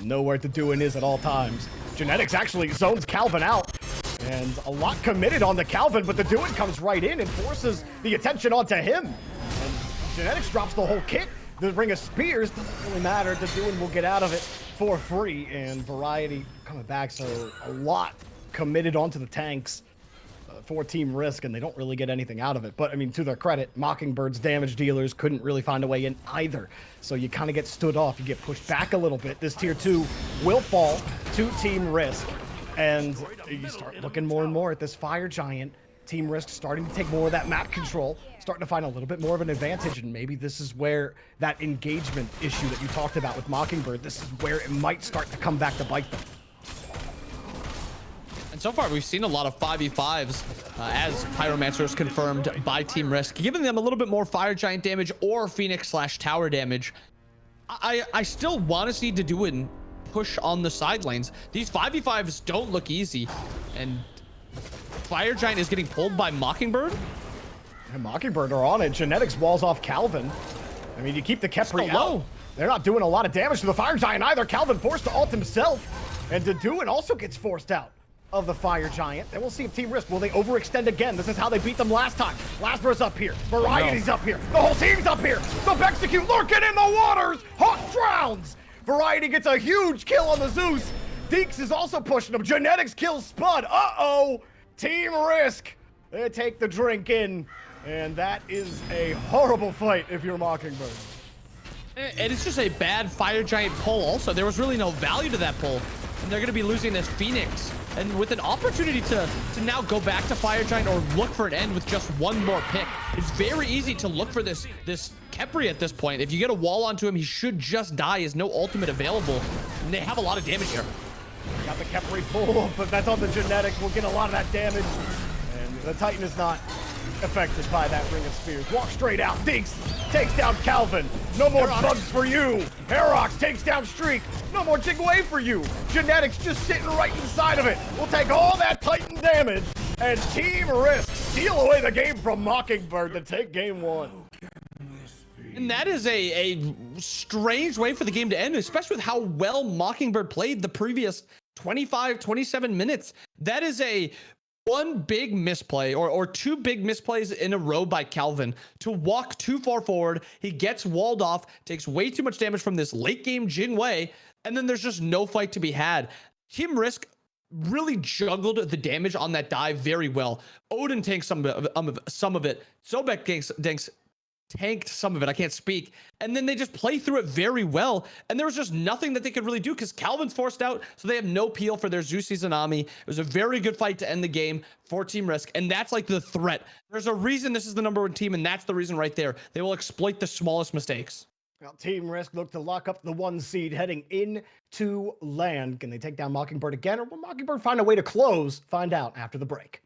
Speaker 3: Know where Doin is at all times. Genetics actually zones Calvin out. And a lot committed on the Calvin, but Doin comes right in and forces the attention onto him. And Genetics drops the whole kit. The Ring of Spears doesn't really matter. Doin will get out of it for free, and Variety coming back, so a lot committed onto the tanks for Team Risk, and they don't really get anything out of it. But I mean, to their credit, Mockingbird's damage dealers couldn't really find a way in either, so you kind of get stood off. You get pushed back a little bit. This tier 2 will fall to Team Risk, and you start looking more and more at this Fire Giant. Team Risk starting to take more of that map control, starting to find a little bit more of an advantage, and maybe this is where that engagement issue that you talked about with Mockingbird, this is where it might start to come back to bite them.
Speaker 4: And so far, we've seen a lot of 5v5s as Pyromancers confirmed by Team Risk, giving them a little bit more Fire Giant damage or Phoenix/tower damage. I still want to see Doin push on the side lanes. These 5v5s don't look easy, and Fire Giant is getting pulled by Mockingbird.
Speaker 3: And Mockingbird are on it. Genetics walls off Calvin. I mean, you keep the Kepri out. They're not doing a lot of damage to the Fire Giant either. Calvin forced to ult himself. And Doin also gets forced out of the Fire Giant. And we'll see if Team Risk, will they overextend again? This is how they beat them last time. Lasbra's up here. Variety's up here. The whole team's up here. So Execute lurking in the waters. Hawk drowns. Variety gets a huge kill on the Zeus. Deeks is also pushing him. Genetics kills Spud. Uh-oh. Team Risk. They take the drink in. And that is a horrible fight if you're Mockingbird.
Speaker 4: And it's just a bad Fire Giant pull also. There was really no value to that pull. And they're going to be losing this Phoenix. And with an opportunity to now go back to Fire Giant or look for an end with just one more pick, it's very easy to look for this Khepri at this point. If you get a wall onto him, he should just die. Is no ultimate available. And they have a lot of damage here.
Speaker 3: Got the Khepri pull, but that's on the Genetics. We'll get a lot of that damage. And the Titan is not affected by that Ring of Spears. Walk straight out. Dinks takes down Calvin. No more bugs for you. Herox takes down Streak. No more Jigway for you. Genetics just sitting right inside of it. We'll take all that Titan damage. And Team Risk steal away the game from Mockingbird to take game 1.
Speaker 4: And that is a strange way for the game to end, especially with how well Mockingbird played the previous 25, 27 minutes. That is one big misplay or two big misplays in a row by Calvin to walk too far forward. He gets walled off, takes way too much damage from this late game Jingwei, and then there's just no fight to be had. Team Risk really juggled the damage on that dive very well. Odin tanks some of it. Sobek tanked some of it. I can't speak. And then they just play through it very well. And there was just nothing that they could really do because Calvin's forced out, so they have no peel for their Zeus Izanami. It was a very good fight to end the game for Team Risk, and that's like the threat. There's a reason this is the #1 team, and that's the reason right there. They will exploit the smallest mistakes.
Speaker 3: Well, Team Risk look to lock up the 1 seed heading into land. Can they take down Mockingbird again, or will Mockingbird find a way to close? Find out after the break.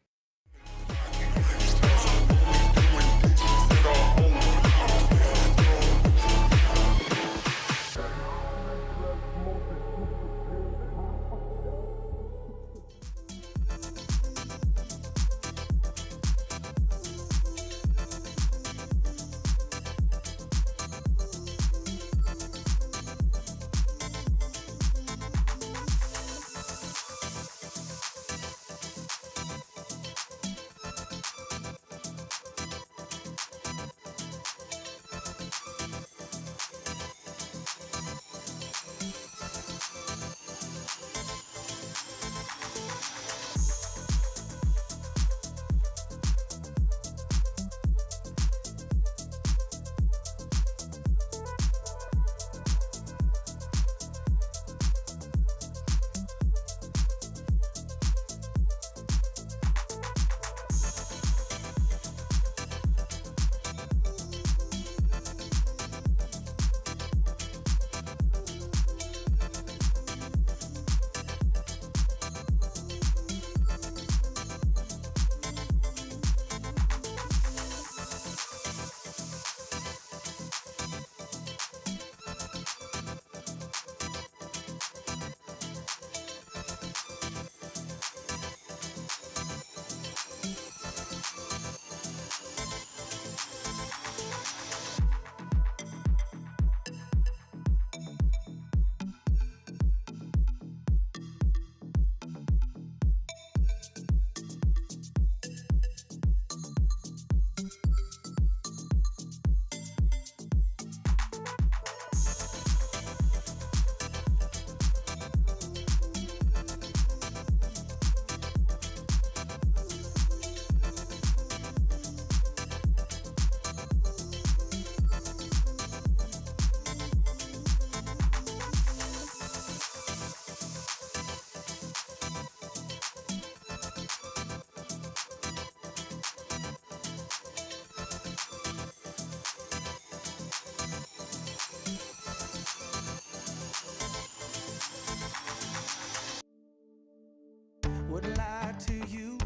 Speaker 5: Wouldn't lie to you,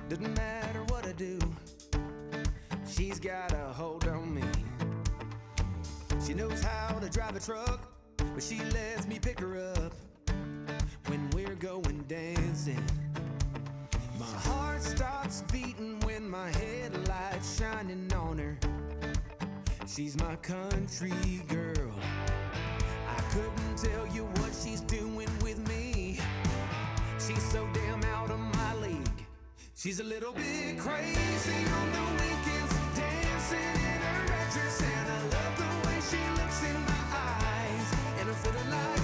Speaker 5: doesn't matter what I do. She's got a hold on me. She knows how to drive a truck, but she lets me pick her up when we're going dancing. My heart stops beating when my headlights shining on her. She's my country girl. I couldn't tell you what she's doing with me. She's so damn out of my league. She's a little bit crazy on the weekends, dancing in her red dress, and I love the way she looks in my eyes, and I'm feeling like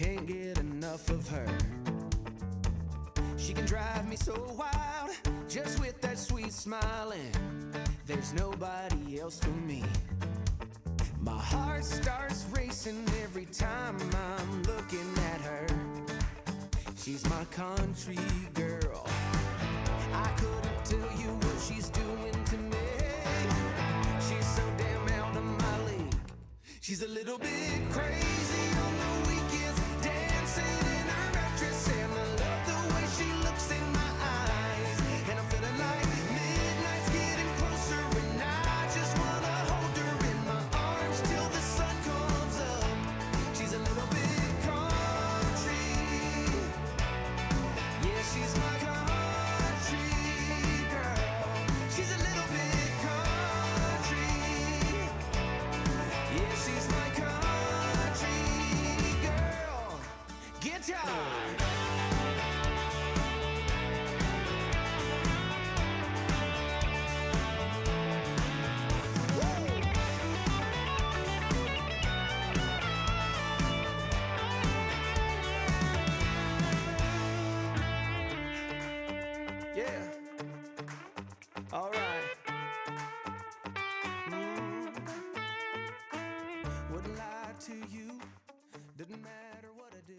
Speaker 5: can't get enough of her. She can drive me so wild, just with that sweet smile, and there's nobody else for me. My heart starts racing every time I'm looking at her. She's my country girl. I couldn't tell you what she's doing to me. She's so damn out of my league. She's a little bit crazy on the weekends, dancing in her red dress, and I love the way she looks in my eyes. And I'm feeling like midnight's getting closer, and I just wanna hold her in my arms till the sun comes up. She's a little bit country. Yeah, she's my country girl. She's a little bit country. Yeah, she's my country girl. Guitar. Yeah. All right. Wouldn't lie to you. Didn't matter what I do.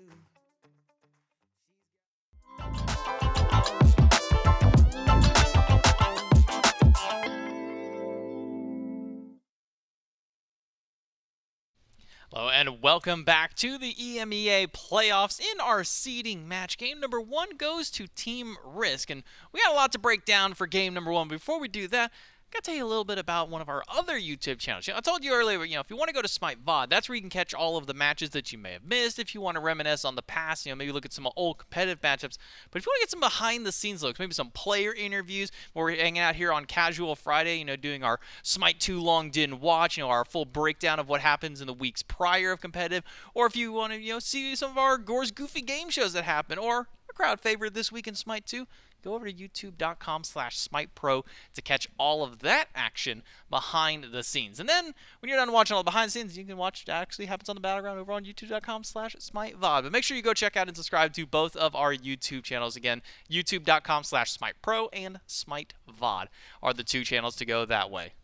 Speaker 1: Hello and welcome back to the EMEA playoffs. In our seeding match, game number 1 goes to Team Risk, and we got a lot to break down for game number 1. Before we do that, I gotta tell you a little bit about one of our other YouTube channels. I told you earlier, if you want to go to SMITE VOD, that's where you can catch all of the matches that you may have missed. If you want to reminisce on the past, maybe look at some old competitive matchups. But if you want to get some behind-the-scenes looks, maybe some player interviews, where we're hanging out here on Casual Friday, doing our SMITE Too Long Didn't Watch, our full breakdown of what happens in the weeks prior of competitive. Or if you want to, see some of our Gore's Goofy game shows that happen, or a crowd favorite this week in SMITE 2, go over to youtube.com/SmitePro to catch all of that action behind the scenes. And then when you're done watching all the behind the scenes, you can watch what actually happens on the battleground over on youtube.com/SmiteVOD. But make sure you go check out and subscribe to both of our YouTube channels. Again, youtube.com/SmitePro and SmiteVOD are the two channels to go that way.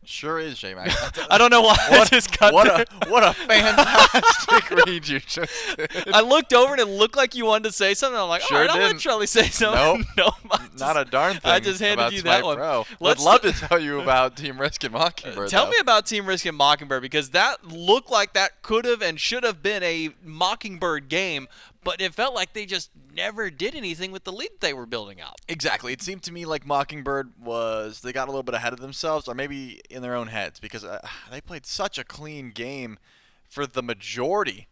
Speaker 2: Sure is, J-Mac.
Speaker 1: I don't know why I just cut
Speaker 2: what a fantastic read you just did.
Speaker 1: I looked over and it looked like you wanted to say something. I'm like,
Speaker 2: Sure
Speaker 1: all right, I'll let
Speaker 2: didn't.
Speaker 1: Charlie say something.
Speaker 2: Nope.
Speaker 1: No,
Speaker 2: Not a darn thing.
Speaker 1: I just handed
Speaker 2: about
Speaker 1: you that
Speaker 2: Smite
Speaker 1: one.
Speaker 2: Pro.
Speaker 1: Let's
Speaker 2: Would love to tell you about Team Risk and Mockingbird.
Speaker 1: Tell
Speaker 2: though.
Speaker 1: me about Team Risk and Mockingbird, because that looked like that could have and should have been a Mockingbird game, but it felt like they just never did anything with the lead they were building up.
Speaker 2: Exactly. It seemed to me like Mockingbird they got a little bit ahead of themselves, or maybe in their own heads, because they played such a clean game for the majority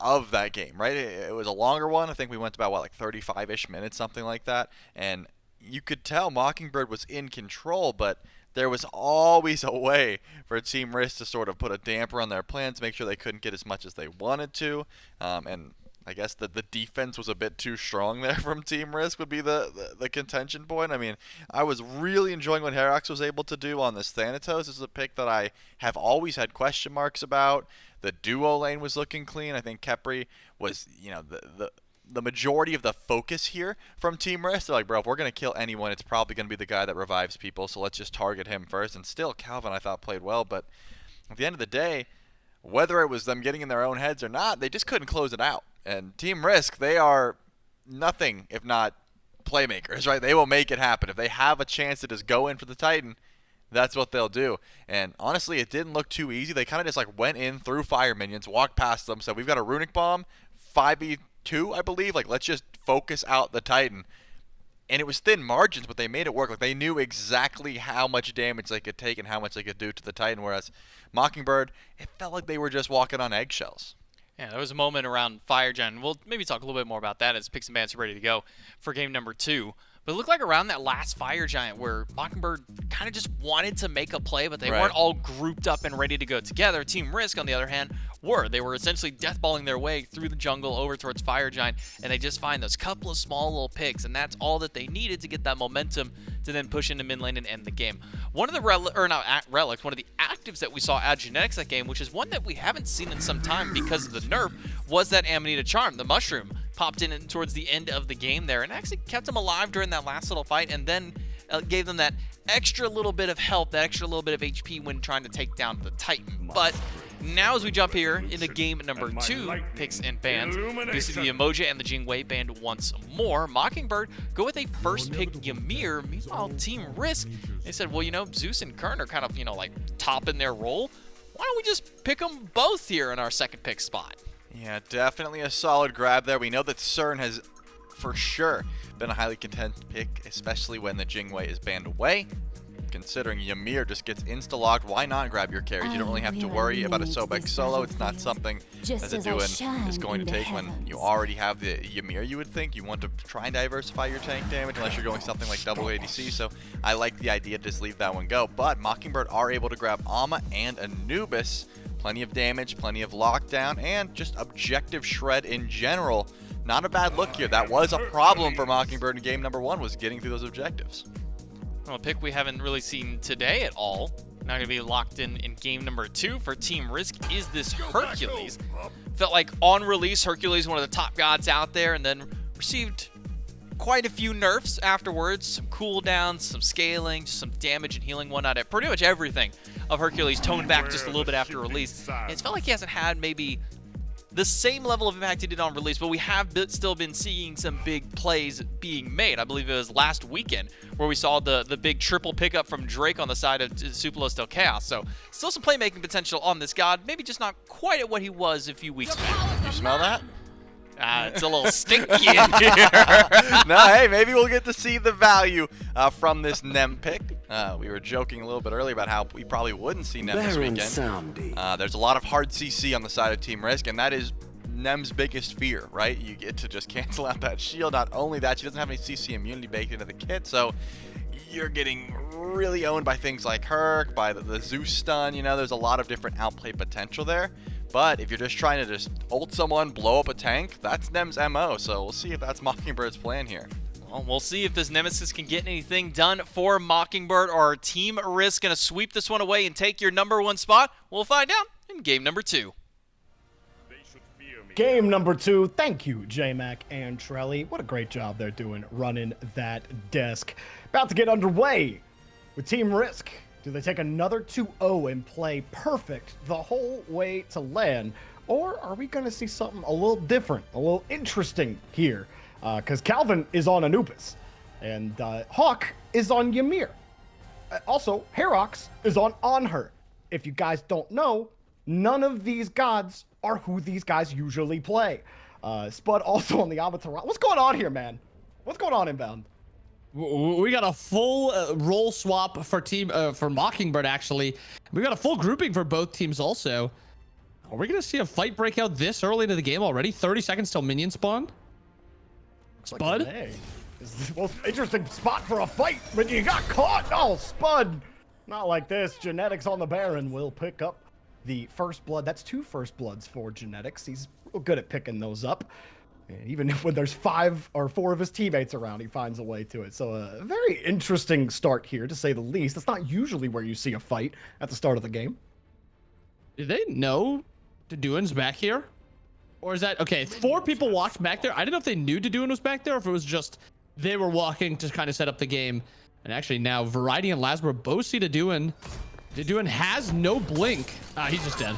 Speaker 2: of that game, right? It was a longer one. I think we went about, 35-ish minutes, something like that. And you could tell Mockingbird was in control, but there was always a way for Team Risk to sort of put a damper on their plans, make sure they couldn't get as much as they wanted to. And I guess that the defense was a bit too strong there from Team Risk would be the contention point. I mean, I was really enjoying what hi-rez was able to do on this Thanatos. This is a pick that I have always had question marks about. The duo lane was looking clean. I think Khepri was, the majority of the focus here from Team Risk. They're like, bro, if we're going to kill anyone, it's probably going to be the guy that revives people, so let's just target him first. And still, Calvin, I thought, played well. But at the end of the day, whether it was them getting in their own heads or not, they just couldn't close it out. And Team Risk, they are nothing if not playmakers, right? They will make it happen. If they have a chance to just go in for the Titan, that's what they'll do. And honestly, it didn't look too easy. They kind of just went in through fire minions, walked past them, said, we've got a runic bomb, 5v2, I believe. Let's just focus out the Titan. And it was thin margins, but they made it work. They knew exactly how much damage they could take and how much they could do to the Titan, whereas Mockingbird, it felt like they were just walking on eggshells.
Speaker 1: Yeah, there was a moment around Fire Giant. We'll maybe talk a little bit more about that as Picks and Bans are ready to go for game number 2. But it looked like around that last Fire Giant where Mockingbird kind of just wanted to make a play, but they weren't all grouped up and ready to go together. Team Risk, on the other hand, were. They were essentially deathballing their way through the jungle over towards Fire Giant, and they just find those couple of small little picks, and that's all that they needed to get that momentum to then push into mid lane and end the game. One of the relics, one of the actives that we saw add genetics that game, which is one that we haven't seen in some time because of the nerf, was that Amanita Charm, the mushroom. Popped in towards the end of the game there and actually kept them alive during that last little fight, and then gave them that extra little bit of help, that extra little bit of HP when trying to take down the Titan. But now as we jump here into game number 2, picks and bans, we see the Emoji and the Jingwei banned once more. Mockingbird go with a first pick Ymir. Meanwhile, Team Risk, they said, well, you know, Zeus and Kern are kind of, you know, like top in their role. Why don't we just pick them both here in our second pick spot?
Speaker 2: Yeah, definitely a solid grab there. We know that CERN has for sure been a highly contested pick, especially when the Jingwei is banned away. Considering Ymir just gets insta-locked, why not grab your carries? You don't really have to worry about a Sobek solo. It's not something that Zaduin is going to take when you already have the Ymir, you would think. You want to try and diversify your tank damage unless you're going something like double ADC, so I like the idea to just leave that one go. But Mockingbird are able to grab Ama and Anubis. Plenty of damage, plenty of lockdown, and just objective shred in general. Not a bad look here. That was a problem for Mockingbird in game number 1, was getting through those objectives.
Speaker 1: Well, a pick we haven't really seen today at all. Not going to be locked in game number 2 for Team Risk is this Hercules. Felt like on release, Hercules, one of the top gods out there, and then received quite a few nerfs afterwards. Some cooldowns, some scaling, some damage and healing, whatnot. Pretty much everything of Hercules toned back just a little bit after release. And it's felt like he hasn't had maybe the same level of impact he did on release, but we have still been seeing some big plays being made. I believe it was last weekend where we saw the big triple pickup from Drake on the side of Supelo Still Chaos. So still some playmaking potential on this god, maybe just not quite at what he was a few weeks back.
Speaker 2: You smell that?
Speaker 1: It's a little stinky in here.
Speaker 2: No, hey, maybe we'll get to see the value from this Nem pick. We were joking a little bit earlier about how we probably wouldn't see Nem this weekend. There's a lot of hard CC on the side of Team Risk, and that is Nem's biggest fear, right? You get to just cancel out that shield. Not only that, she doesn't have any CC immunity baked into the kit, so you're getting really owned by things like Herc, by the Zeus stun. You know, there's a lot of different outplay potential there. But if you're just trying to just ult someone, blow up a tank, that's Nem's MO. So we'll see if that's Mockingbird's plan here.
Speaker 1: Well, we'll see if this Nemesis can get anything done for Mockingbird, or Team Risk going to sweep this one away and take your number 1 spot. We'll find out in game number 2.
Speaker 3: Game number 2. Thank you, J-Mac and Trelly. What a great job they're doing running that desk. About to get underway with Team Risk. Do they take another 2-0 and play perfect the whole way to LAN? Or are we going to see something a little different, a little interesting here? Because Calvin is on Anubis, and Hawk is on Ymir. Also, Herox is on Anhur. If you guys don't know, none of these gods are who these guys usually play. Spud also on the Amaterasu. What's going on here, man? What's going on, Inbound?
Speaker 4: We got a full role swap for for Mockingbird, actually. We got a full grouping for both teams also. Are we going to see a fight break out this early into the game already? 30 seconds till minion spawn? Spud?
Speaker 3: Like, hey, this is the most interesting spot for a fight when you got caught. Oh, Spud. Not like this. Genetics on the Baron will pick up the first blood. That's 2 first bloods for Genetics. He's real good at picking those up. And even when there's 5 or 4 of his teammates around, he finds a way to it. So a very interesting start here, to say the least. That's not usually where you see a fight at the start of the game.
Speaker 4: Do they know Daduin's back here? Or is that... Okay, 4 people walked back there. I didn't know if they knew Daduin was back there, or if it was just they were walking to kind of set up the game. And actually now, Variety and Lasbro both see Daduin. Daduin has no blink. He's just dead.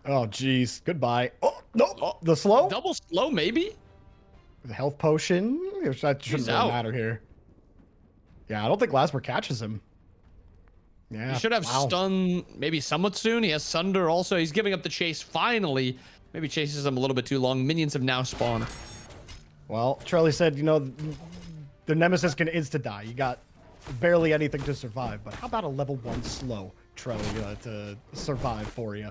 Speaker 3: Oh, jeez. Goodbye. Oh, no. Oh, the slow?
Speaker 4: Double slow, maybe?
Speaker 3: The health potion? That shouldn't really matter here. Yeah, I don't think Lasper catches him. Yeah.
Speaker 4: He should have stun maybe somewhat soon. He has Sunder also. He's giving up the chase finally. Maybe chases him a little bit too long. Minions have now spawned.
Speaker 3: Well, Charlie said, you know, the Nemesis can insta-die. You got barely anything to survive. But how about a level 1 slow Trelly, to survive for you.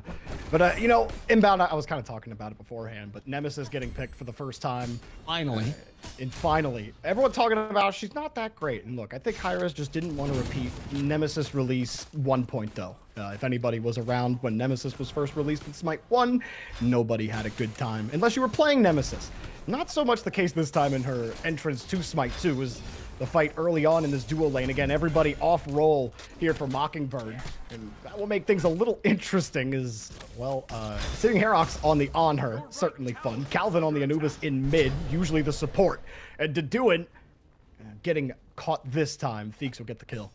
Speaker 3: But, you know, inbound, I was kind of talking about it beforehand, but Nemesis getting picked for the first time.
Speaker 4: Finally.
Speaker 3: And finally, everyone talking about she's not that great. And look, I think hi-rez just didn't want to repeat Nemesis release 1.0. If anybody was around when Nemesis was first released in Smite 1, nobody had a good time, unless you were playing Nemesis. Not so much the case this time in her entrance to Smite 2 was the fight early on in this duo lane. Again, everybody off roll here for Mockingbird. And that will make things a little interesting as, well, sitting Herox on her, certainly fun. Calvin on the Anubis in mid, usually the support. And Deduin getting caught this time. Theeks will get the kill.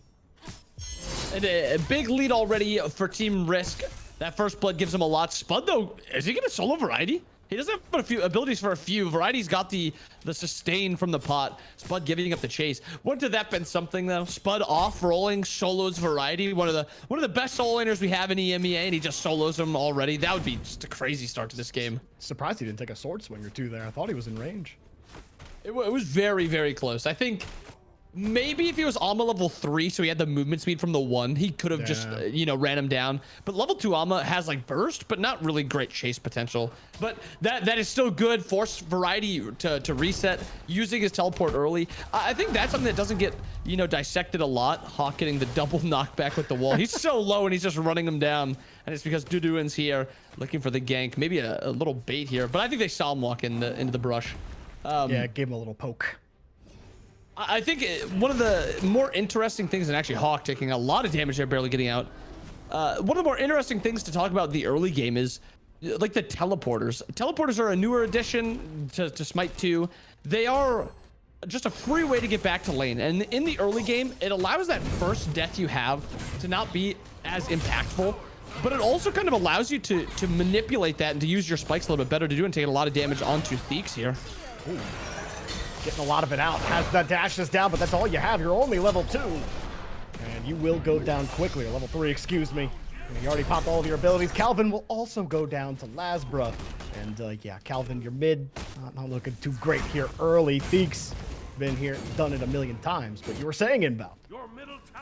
Speaker 4: And a big lead already for Team Risk. That first blood gives him a lot. Spud, though, is he going to solo Variety? He doesn't have a few abilities for a few. Variety's got the sustain from the pot. Spud giving up the chase. Wouldn't that been something though? Spud off rolling solos Variety. One of the best solo laners we have in EMEA, and he just solos him already. That would be just a crazy start to this game.
Speaker 3: Surprised he didn't take a sword swing or two there. I thought he was in range.
Speaker 4: It was very, very close. I think maybe if he was Alma level 3, so he had the movement speed from the 1, he could have just, you know, ran him down. But level 2 Alma has like burst, but not really great chase potential. But that is still good. Force Variety to reset using his teleport early. I think that's something that doesn't get, you know, dissected a lot. Hawk getting the double knockback with the wall. He's so low and he's just running him down. And it's because Duduin's here looking for the gank. Maybe a little bait here, but I think they saw him walk into the brush.
Speaker 3: Yeah, gave him a little poke.
Speaker 4: I think one of the more interesting things, and actually Hawk taking a lot of damage there, barely getting out. One of the more interesting things to talk about in the early game is like the teleporters. Teleporters are a newer addition to Smite 2. They are just a free way to get back to lane. And in the early game, it allows that first death you have to not be as impactful. But it also kind of allows you to manipulate that and to use your spikes a little bit better to do and take a lot of damage onto Theeks here.
Speaker 3: Ooh. Getting a lot of it out. Has that dashes down, but that's all you have. You're only level 2. And you will go down quickly. Or level 3, excuse me. You already popped all of your abilities. Calvin will also go down to Lasbra. And yeah, Calvin, you're mid. Not looking too great here early. Theeks been here, done it a million times, but you were saying inbound.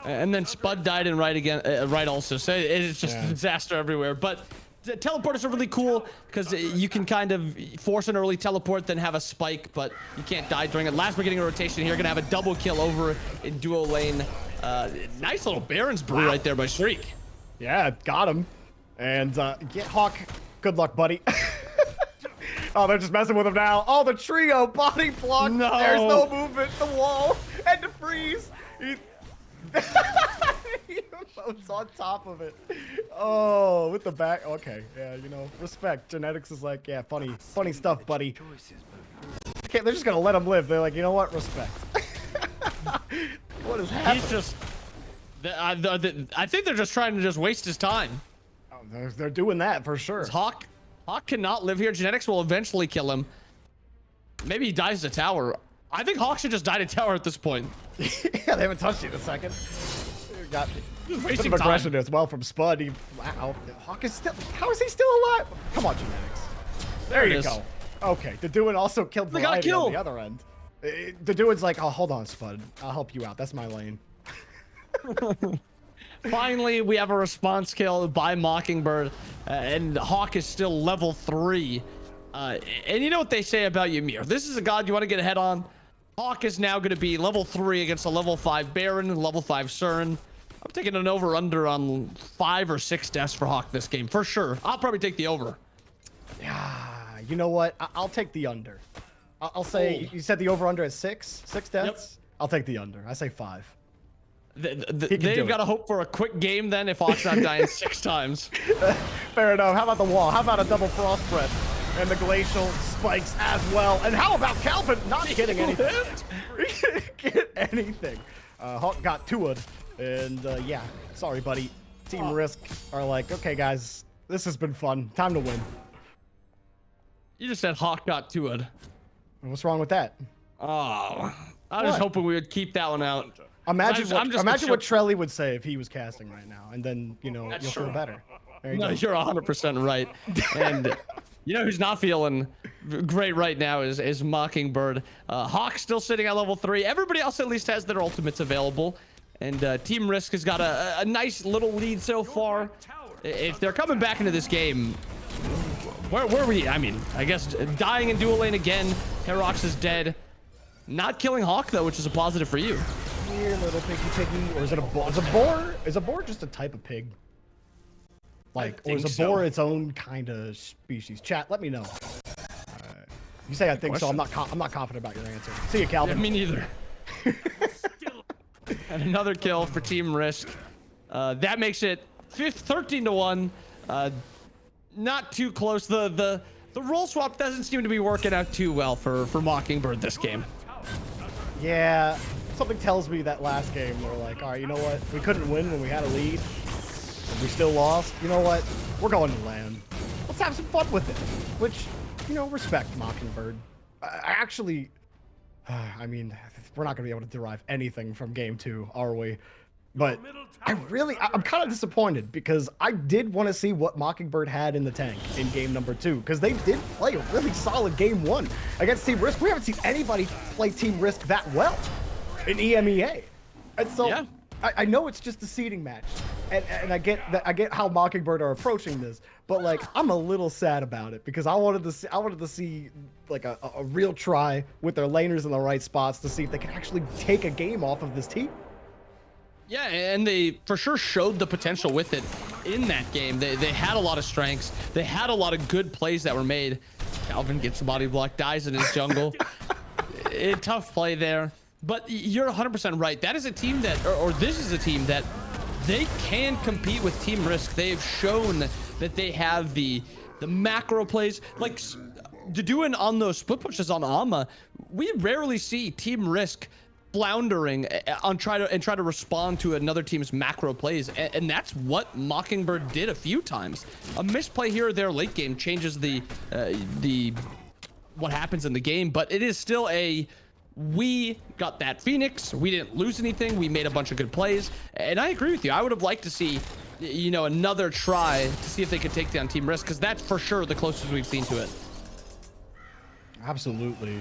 Speaker 4: And then Spud died in right again, right also. So it's just a disaster everywhere. But teleporters are really cool because you can kind of force an early teleport, then have a spike, but you can't die during it. Last, we're getting a rotation here. Gonna have a double kill over in duo lane. Nice little Baron's brew right there by Shriek.
Speaker 3: Yeah, got him. And get Hawk. Good luck, buddy. Oh, they're just messing with him now. Oh, the trio body block.
Speaker 4: No.
Speaker 3: There's no movement. The wall and the freeze. He floats on top of it. Oh, with the back. Okay, yeah, you know, respect. Genetics is like, yeah, funny stuff, buddy. Okay, they're just gonna let him live. They're like, you know what? Respect. What is happening?
Speaker 4: He's just. I think they're just trying to just waste his time.
Speaker 3: Oh, they're doing that for sure.
Speaker 4: Hawk cannot live here. Genetics will eventually kill him. Maybe he dies to tower. I think Hawk should just die to tower at this point.
Speaker 3: Yeah, they haven't touched you in a second. Got
Speaker 4: just
Speaker 3: a bit
Speaker 4: wasting
Speaker 3: of aggression
Speaker 4: time.
Speaker 3: as well from Spud. Wow, Hawk is still. How is he still alive? Come on, Genetics. There you go. Okay, Deduin also killed Variety on the other end. Deduin's like, oh, hold on, Spud. I'll help you out. That's my lane.
Speaker 4: Finally, we have a response kill by Mockingbird, and Hawk is still level 3. And you know what they say about Ymir. This is a god you want to get ahead on. Hawk is now going to be level 3 against a level 5 Baron and level 5 Cern. I'm taking an over-under on 5 or 6 deaths for Hawk this game, for sure. I'll probably take the over.
Speaker 3: Yeah, you know what? I'll take the under. I'll say, you said the over-under is 6 deaths? Yep. I'll take the under. I say 5.
Speaker 4: They've got to hope for a quick game then if Hawk's not dying 6 times.
Speaker 3: Fair enough. How about the wall? How about a double frost breath? And the glacial spikes as well. And how about Calvin not getting anything? Get anything. Hawk got 2'd. And yeah, sorry, buddy. Team Risk are like, okay, guys, this has been fun. Time to win.
Speaker 4: You just said Hawk got 2'd.
Speaker 3: What's wrong with that?
Speaker 4: Oh, I was hoping we would keep that one out.
Speaker 3: Imagine what Trelly would say if he was casting right now, and then, you know, you'll feel better.
Speaker 4: No, you're 100% right. And you know who's not feeling great right now is Mockingbird. Hawk still sitting at level 3. Everybody else at least has their ultimates available. And Team Risk has got a nice little lead so far. If they're coming back into this game, where are we? I mean, I guess dying in dual lane again. Herox is dead. Not killing Hawk, though, which is a positive for you.
Speaker 3: Here, little piggy. Or is it a boar? Is a boar? Is a boar just a type of pig? Like, or is a boar its own kind of species? Chat, let me know. You say I think so. I'm not confident about your answer. See you, Calvin.
Speaker 4: Yeah, me neither. And another kill for Team Risk. That makes it 13-1. Not too close. The role swap doesn't seem to be working out too well for Mockingbird this game.
Speaker 3: Yeah, something tells me that last game we're like, all right, you know what? We couldn't win when we had a lead. And we still lost. You know what? We're going to land. Let's have some fun with it. Which, you know, respect Mockingbird. I actually, I mean, we're not going to be able to derive anything from game 2, are we? But I'm kind of disappointed because I did want to see what Mockingbird had in the tank in game number 2 because they did play a really solid game 1 against Team Risk. We haven't seen anybody play Team Risk that well in EMEA. And so yeah. I know it's just a seeding match and I get how Mockingbird are approaching this, but like I'm a little sad about it because I wanted to see like a real try with their laners in the right spots to see if they can actually take a game off of this team.
Speaker 4: Yeah, and they for sure showed the potential with it in that game. They had a lot of strengths. They had a lot of good plays that were made. Calvin gets the body block, dies in his jungle. Tough play there. But you're 100% right. That is a team that, or this is a team that they can compete with Team Risk. They've shown that they have the macro plays. Like doing on those split pushes on Ama, we rarely see Team Risk floundering on try to respond to another team's macro plays, and that's what Mockingbird did a few times. A misplay here or there late game changes the what happens in the game, but it is still we got that Phoenix, we didn't lose anything, we made a bunch of good plays, and I agree with you. I would have liked to see, you know, another try to see if they could take down Team Risk, because that's for sure the closest we've seen to it.
Speaker 3: Absolutely.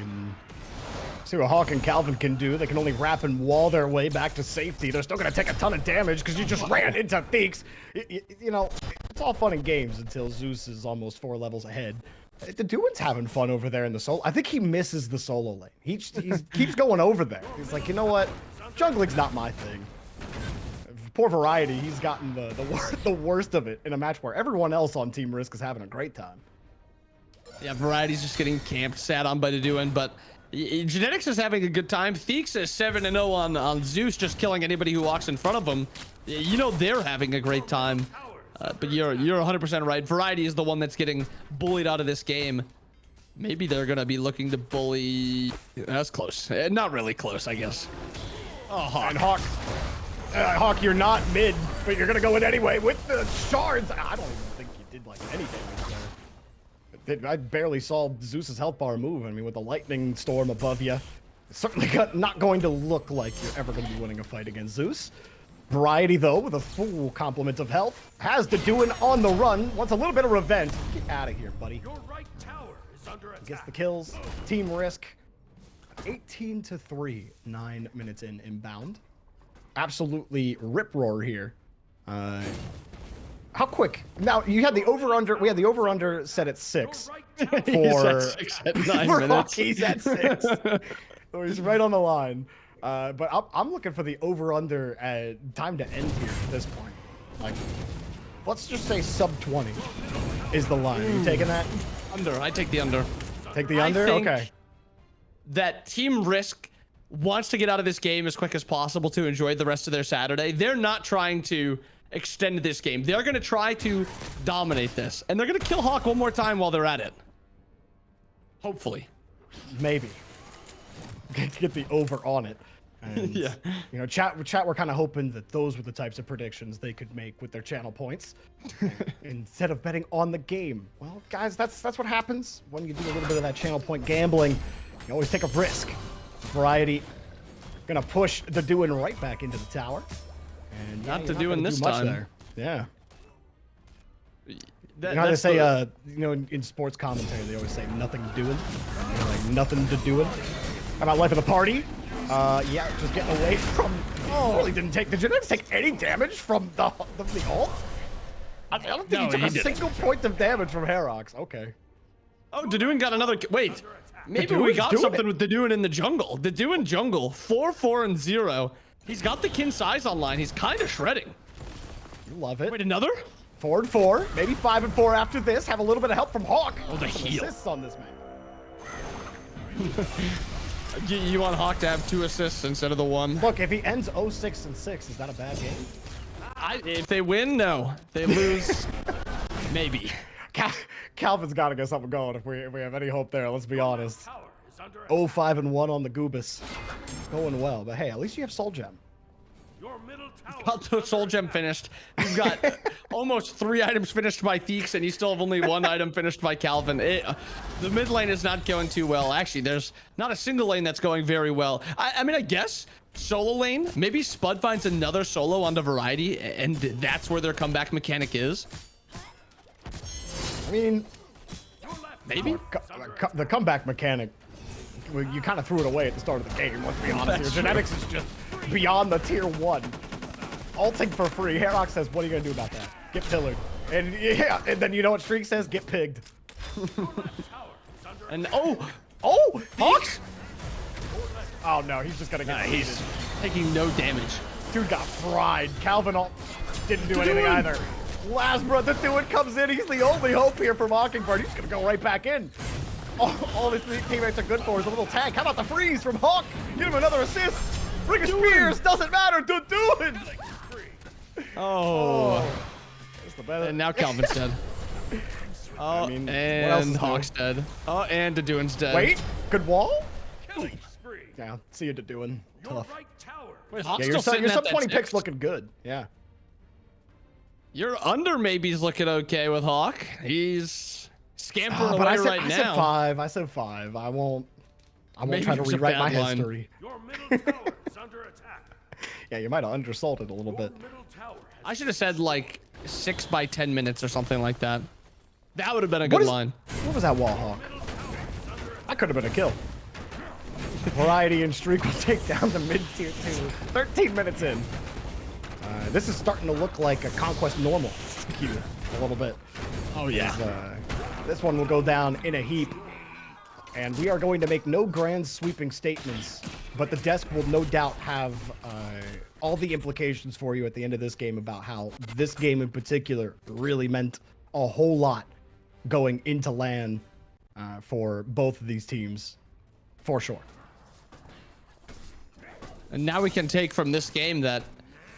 Speaker 3: See what Hawk and Calvin can do. They can only wrap and wall their way back to safety. They're still going to take a ton of damage because you just ran into Theeks. You know, it's all fun and games until Zeus is almost 4 levels ahead. The Duin's having fun over there in the solo. I think he misses the solo lane. He keeps going over there. He's like, you know what? Jungling's not my thing. Poor Variety, he's gotten the worst of it in a match where everyone else on Team Risk is having a great time.
Speaker 4: Yeah, Variety's just getting camped, sat on by the Duin, but Genetics is having a good time. Theeks is 7-0 on Zeus, just killing anybody who walks in front of him. You know they're having a great time. But you're 100% right. Variety is the one that's getting bullied out of this game. Maybe they're gonna be looking to bully. That's close. Not really close, I guess.
Speaker 3: Oh, Hawk. And Hawk. Hawk, you're not mid, but you're gonna go in anyway with the shards. I don't even think you did like any damage there. I barely saw Zeus's health bar move. I mean, with the lightning storm above you, it's certainly not going to look like you're ever going to be winning a fight against Zeus. Variety, though, with a full complement of health, has the Duin on the run, wants a little bit of revenge. Get out of here, buddy. Your right tower is under attack. Gets the kills. Team Risk, 18-3, 9 minutes inbound. Absolutely rip-roar here. How quick? Now you had the over/under. We had the over/under set at 6 for
Speaker 4: he's at 6 at 9 minutes.
Speaker 3: He's at 6. So he's right on the line. But I'm looking for the over/under time to end here at this point. Like, let's just say sub 20 is the line. Are you taking that?
Speaker 4: Under. I take the under.
Speaker 3: Take the under. Okay.
Speaker 4: That Team Risk wants to get out of this game as quick as possible to enjoy the rest of their Saturday. They're not trying to extend this game. They're going to try to dominate this, and they're going to kill Hawk one more time while they're at it. Hopefully.
Speaker 3: Maybe. Get the over on it. And,
Speaker 4: yeah.
Speaker 3: You know, chat, we're kind of hoping that those were the types of predictions they could make with their channel points instead of betting on the game. Well, guys, that's what happens when you do a little bit of that channel point gambling. You always take a risk. Variety going to push the Duin right back into the tower. And
Speaker 4: not to Duin this time.
Speaker 3: There. Yeah. You know how they say, you know, in sports commentary, they always say nothing doing. You know, like nothing to doing. How about life of the party? Yeah, just getting away from. Oh, really didn't take the genetics. Take any damage from the ult? I don't think he took a single point of damage from hi-rez. Okay.
Speaker 4: Oh, Deduin got another. Wait, maybe
Speaker 3: Deduin's
Speaker 4: we got
Speaker 3: doing
Speaker 4: something
Speaker 3: it.
Speaker 4: with Deduin in the jungle. Deduin jungle, 4-4-0. He's got the kin size online. He's kind of shredding.
Speaker 3: You love it.
Speaker 4: Wait, another?
Speaker 3: 4-4, maybe 5-4 after this. Have a little bit of help from Hawk.
Speaker 4: Oh, the
Speaker 3: Some
Speaker 4: heal.
Speaker 3: assists on this man.
Speaker 4: You want Hawk to have 2 assists instead of the 1?
Speaker 3: Look, if he ends 0-6-6, is that a bad game?
Speaker 4: If they win, no. If they lose, maybe.
Speaker 3: Calvin's got to get something going if we have any hope there. Let's be honest. 0-5-1 on the Goobus. It's going well, but hey, at least you have Soul Gem.
Speaker 4: Got the Soul Gem finished. You've got almost 3 items finished by Theeks, and you still have only 1 item finished by Calvin. The mid lane is not going too well. Actually, there's not a single lane that's going very well. I mean, I guess solo lane. Maybe Spud finds another solo on the variety, and that's where their comeback mechanic is.
Speaker 3: I mean,
Speaker 4: Maybe.
Speaker 3: the comeback mechanic, you kind of threw it away at the start of the game. Let's be honest here. Genetics is just beyond the tier 1. Ulting for free. hi-rez says, what are you going to do about that? Get pillared. And yeah, and then you know what Streak says? Get pigged.
Speaker 4: And
Speaker 3: Hawks! Oh no, he's just going to get
Speaker 4: he's taking no damage.
Speaker 3: Dude got fried. Calvin didn't do anything either. Lasbra, the Deduin comes in. He's the only hope here for Mockingbird. He's going to go right back in. All his teammates are good for is a little tag. How about the freeze from Hawk? Get him another assist. Ring of Spears doesn't matter. Deduin.
Speaker 4: Oh.
Speaker 3: That's the better.
Speaker 4: And now Calvin's dead. Oh,
Speaker 3: I mean, what else
Speaker 4: and
Speaker 3: is
Speaker 4: Hawk's dead. Oh, and Deduin's dead.
Speaker 3: Wait, good wall? Yeah, see you Deduin. Tough.
Speaker 4: Wait, Hawk's
Speaker 3: Yeah,
Speaker 4: still
Speaker 3: your
Speaker 4: sitting at
Speaker 3: sub
Speaker 4: that
Speaker 3: 20
Speaker 4: 6.
Speaker 3: picks looking good. Yeah.
Speaker 4: Your under maybe's looking okay with Hawk. He's scampering
Speaker 3: But
Speaker 4: away
Speaker 3: I said,
Speaker 4: right
Speaker 3: I
Speaker 4: now.
Speaker 3: said 5. I said 5. I won't
Speaker 4: Maybe
Speaker 3: try to
Speaker 4: it was a
Speaker 3: rewrite my
Speaker 4: bad line.
Speaker 3: history.
Speaker 5: Your middle tower is under attack.
Speaker 3: Yeah, you might have undersold it a little bit.
Speaker 5: Middle tower has
Speaker 4: I should have said like 6 by 10 minutes or something like that. That would have been a good line.
Speaker 3: What was that wall, Hawk? That could have been a kill. Variety and Streak will take down the mid-tier 2. 13 minutes in. This is starting to look like a Conquest normal queue a little bit.
Speaker 4: Oh yeah.
Speaker 3: This one will go down in a heap. And we are going to make no grand sweeping statements, but the desk will no doubt have all the implications for you at the end of this game about how this game in particular really meant a whole lot going into LAN for both of these teams, for sure.
Speaker 4: And now we can take from this game that,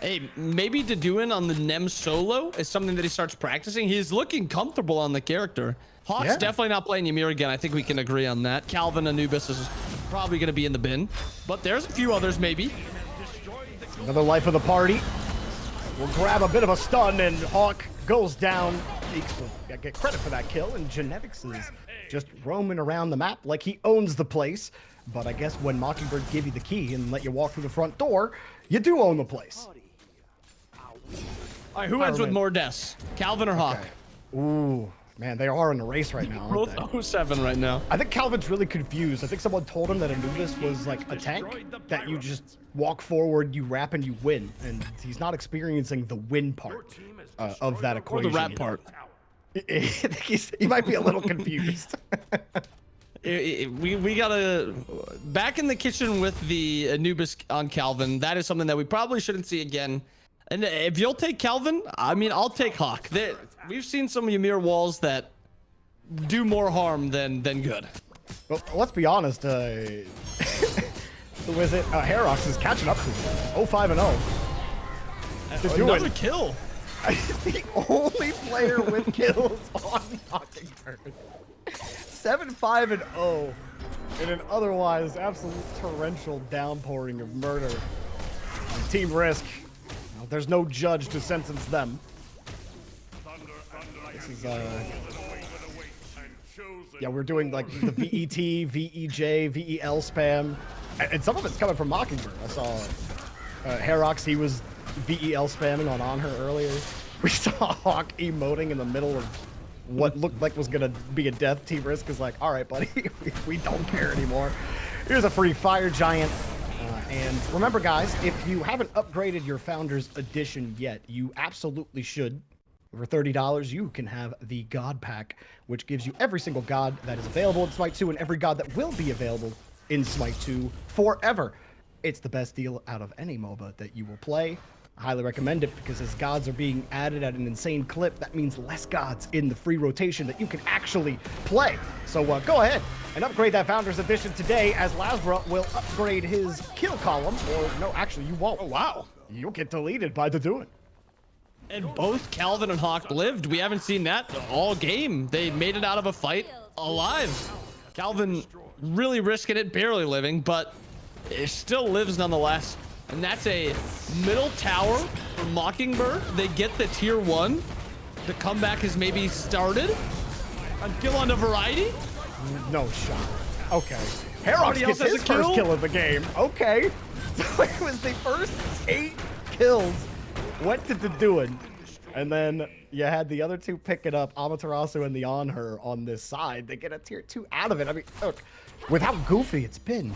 Speaker 4: hey, maybe Deduin on the Nem solo is something that he starts practicing. He's looking comfortable on the character. Hawk's definitely not playing Ymir again. I think we can agree on that. Calvin Anubis is probably going to be in the bin. But there's a few others, maybe.
Speaker 3: Another life of the party. We'll grab a bit of a stun, and Hawk goes down. Eeks will get credit for that kill, and Genetics is just roaming around the map like he owns the place. But I guess when Mockingbird give you the key and let you walk through the front door, you do own the place.
Speaker 4: All right, who ends with more deaths? Calvin or Hawk?
Speaker 3: Okay. Ooh, man, they are in a race right now, aren't
Speaker 4: Both
Speaker 3: they?
Speaker 4: 07 right now.
Speaker 3: I think Calvin's really confused. I think someone told him that Anubis was like a tank, that you just walk forward, you wrap, and you win. And he's not experiencing the win part of that
Speaker 4: Or
Speaker 3: equation.
Speaker 4: the rap part.
Speaker 3: He might be a little confused.
Speaker 4: We gotta back in the kitchen with the Anubis on Calvin. That is something that we probably shouldn't see again. And if you'll take Calvin, I mean, I'll take Hawk. We've seen some Ymir walls that do more harm than good.
Speaker 3: Well, let's be honest. Who is it? hi-rez is catching up to him. 0-5-0.
Speaker 4: Another kill.
Speaker 3: The only player with kills on Mockingbird. 7-5-0 in an otherwise absolute torrential downpouring of murder. And Team Risk, well, there's no judge to sentence them. This is yeah, we're doing like the VET, VEJ, VEL spam, and some of it's coming from Mockingbird. I saw hi-rez, he was VEL spamming on her earlier. We saw Hawk emoting in the middle of what looked like was gonna be a death. Team Risk is like, all right, buddy, we don't care anymore. Here's a free fire giant. And remember, guys, if you haven't upgraded your Founders Edition yet, you absolutely should. For $30, you can have the God Pack, which gives you every single God that is available in Smite 2 and every God that will be available in Smite 2 forever. It's the best deal out of any MOBA that you will play. I highly recommend it because as gods are being added at an insane clip, that means less gods in the free rotation that you can actually play. So go ahead and upgrade that Founders Edition today, as Lazra will upgrade his kill column. Or no, actually you won't. Oh, wow. You'll get deleted by the doing.
Speaker 4: And both Calvin and Hawk lived. We haven't seen that all game. They made it out of a fight alive. Calvin really risking it, barely living, but it still lives nonetheless. And that's a middle tower for Mockingbird. They get the tier 1. The comeback has maybe started. A kill on the variety.
Speaker 3: No shot. Okay. hi-rez gets his first kill of the game. Okay. So it was the first 8 kills. Went to the doing. And then you had the other two pick it up, Amaterasu and the On Her on this side. They get a tier 2 out of it. I mean, look, with how goofy it's been,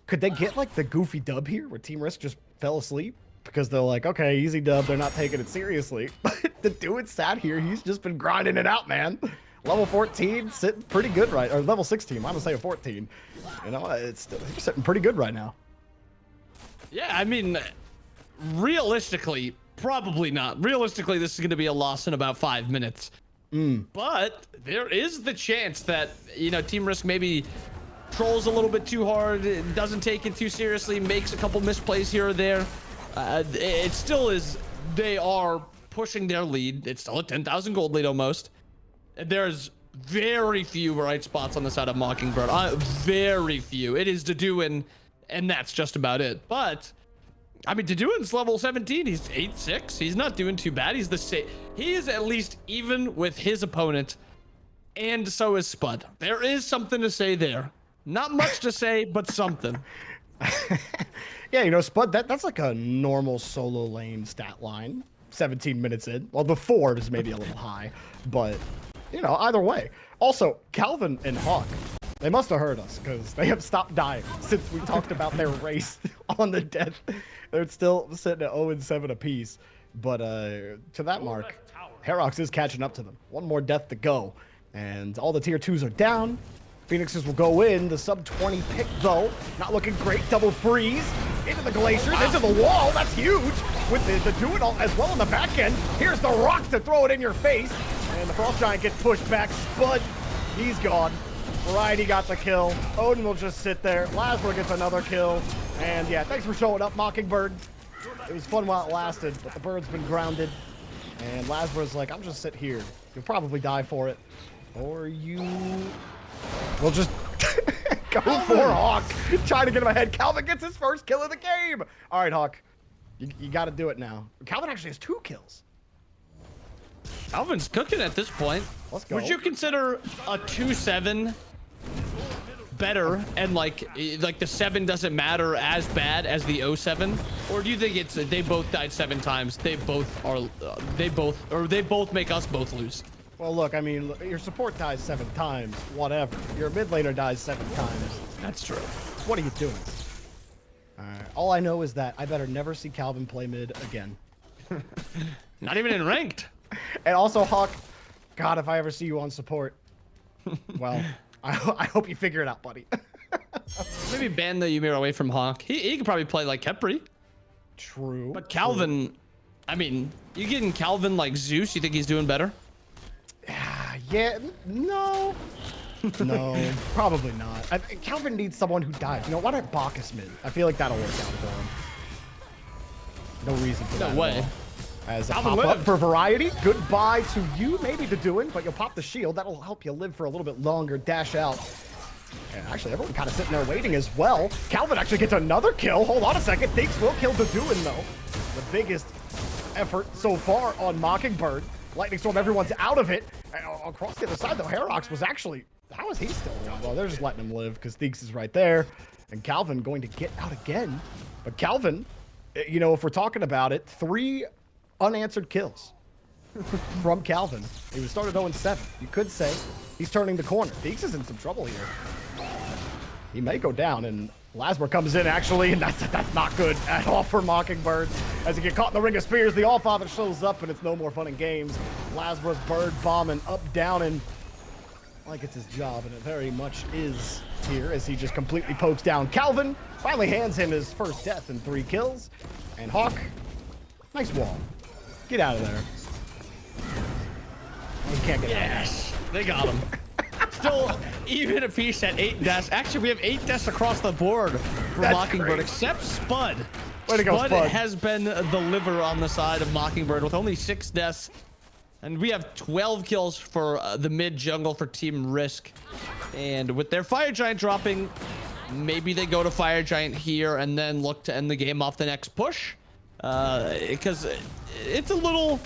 Speaker 3: could they get like the goofy dub here where Team Risk just fell asleep? Because they're like, okay, easy dub, they're not taking it seriously. But the dude sat here, he's just been grinding it out, man. Level 14, sitting pretty good right, or level 16, I'm gonna say a 14. You know, it's he's sitting pretty good right now.
Speaker 4: Yeah, I mean, realistically, probably not. Realistically, this is gonna be a loss in about 5 minutes. But there is the chance that, you know, Team Risk maybe trolls a little bit too hard, doesn't take it too seriously, makes a couple misplays here or there. It still is, they are pushing their lead. It's still a 10,000 gold lead almost. There's very few bright spots on the side of Mockingbird. Very few. It is Deduin, and that's just about it. But I mean, Deduin's level 17. He's 8-6. He's not doing too bad. He's the same. He is at least even with his opponent, and so is Spud. There is something to say there. Not much to say, but something.
Speaker 3: Yeah, you know, Spud, that's like a normal solo lane stat line. 17 minutes in. Well, the 4 is maybe a little high, but, you know, either way. Also, Calvin and Hawk, they must have heard us because they have stopped dying since we talked about their race on the death. They're still sitting at 0-7 apiece. But to that mark, hi-rez is catching up to them. One more death to go. And all the tier 2s are down. Phoenixes will go in. The sub 20 pick, though, not looking great. Double freeze into the glaciers, into the wall. That's huge. With the do it all as well on the back end. Here's the rock to throw it in your face. And the Frost Giant gets pushed back. Spud, he's gone. Variety got the kill. Odin will just sit there. Lazra gets another kill. And yeah, thanks for showing up, Mockingbird. It was fun while it lasted, but the bird's been grounded. And Lazra's like, I'm just sit here. You'll probably die for it. Or you... We'll just go for Hawk. Trying to get him ahead. Calvin gets his first kill of the game. All right, Hawk. You got to do it now. Calvin actually has 2 kills.
Speaker 4: Calvin's cooking at this point.
Speaker 3: Let's go.
Speaker 4: Would you consider a 2-7 better, and like the 7 doesn't matter as bad as the 0-7? Or do you think it's they both died 7 times? They both are they both make us both lose?
Speaker 3: Well, look, I mean, your support dies 7 times, whatever. Your mid laner dies 7 times.
Speaker 4: That's true.
Speaker 3: What are you doing? All I know is that I better never see Calvin play mid again.
Speaker 4: Not even in ranked.
Speaker 3: And also, Hawk, God, if I ever see you on support, well, I hope you figure it out, buddy.
Speaker 4: Maybe ban the Ymir away from Hawk. He could probably play like Kepri.
Speaker 3: True.
Speaker 4: But Calvin, true. I mean, you getting Calvin like Zeus, you think he's doing better?
Speaker 3: Yeah, no. No, probably not. Calvin needs someone who dives. You know, why not Bacchus mid? I feel like that'll work out for him. No reason for that.
Speaker 4: No way.
Speaker 3: As a pop-up for variety, goodbye to you, maybe to doing, but you'll pop the shield. That'll help you live for a little bit longer. Dash out. And actually, everyone kind of sitting there waiting as well. Calvin actually gets another kill. Hold on a second. Thinks will kill the doing though. The biggest effort so far on Mockingbird. Lightning Storm, everyone's out of it. Across the other side, though, hi-rez was actually... How is he still alive? Well, they're just letting him live because Theeks is right there. And Calvin going to get out again. But Calvin, you know, if we're talking about it, 3 unanswered kills from Calvin. He was started 0-7. You could say he's turning the corner. Theeks is in some trouble here. He may go down, and Lasmer comes in, actually, and that's not good at all for Mockingbird. As he gets caught in the ring of spears, the All-Father shows up, and it's no more fun and games. Lasmer's bird bombing up, down, and like it's his job, and it very much is here, as he just completely pokes down Calvin. Finally hands him his first death and 3 kills. And Hawk, nice wall. Get out of there. Oh, he can't get out of there.
Speaker 4: They got him. Still even a piece at 8 deaths. Actually, we have 8 deaths across the board for Mockingbird, except Spud.
Speaker 3: Way to go, Spud.
Speaker 4: Spud has been the liver on the side of Mockingbird with only 6 deaths. And we have 12 kills for the mid jungle for Team Risk. And with their Fire Giant dropping, maybe they go to Fire Giant here and then look to end the game off the next push. Because it's a little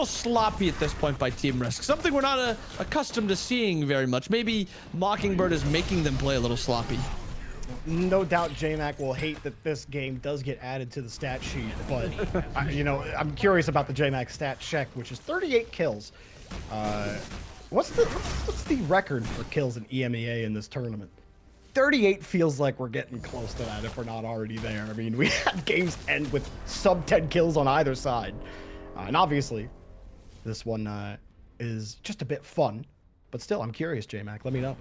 Speaker 4: sloppy at this point by Team Risk. Something we're not accustomed to seeing very much. Maybe Mockingbird is making them play a little sloppy.
Speaker 3: No doubt J-Mac will hate that this game does get added to the stat sheet, but I'm curious about the J-Mac stat check, which is 38 kills. What's the record for kills in EMEA in this tournament? 38 feels like we're getting close to that if we're not already there. I mean, we had games end with sub 10 kills on either side. And obviously, this one is just a bit fun, but still, I'm curious, J-Mac. Let me know.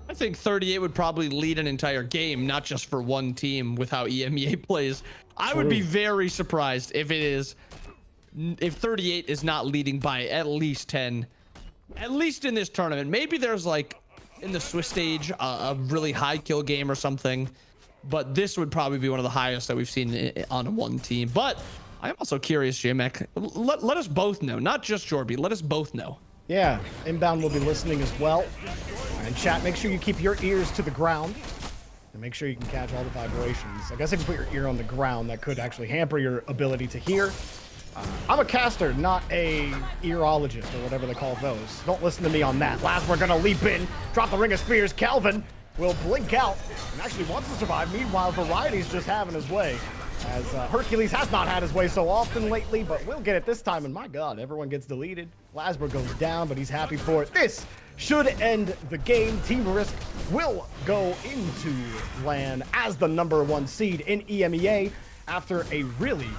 Speaker 4: I think 38 would probably lead an entire game, not just for one team with how EMEA plays. I would be very surprised if 38 is not leading by at least 10, at least in this tournament. Maybe there's like in the Swiss stage a really high kill game or something, but this would probably be one of the highest that we've seen on one team. But I'm also curious, J-Mac, let us both know, not just Jorby, let us both know.
Speaker 3: Yeah, Inbound will be listening as well. And chat, make sure you keep your ears to the ground and make sure you can catch all the vibrations. I guess if you put your ear on the ground, that could actually hamper your ability to hear. I'm a caster, not a earologist or whatever they call those. Don't listen to me on that. Last, we're gonna leap in, drop the ring of spears. Calvin will blink out and actually wants to survive. Meanwhile, Variety's just having his way. As Hercules has not had his way so often lately, but we'll get it this time, and my god, everyone gets deleted. Lasmer goes down, but he's happy for it. This should end the game. Team Risk will go into LAN as the #1 seed in EMEA after a really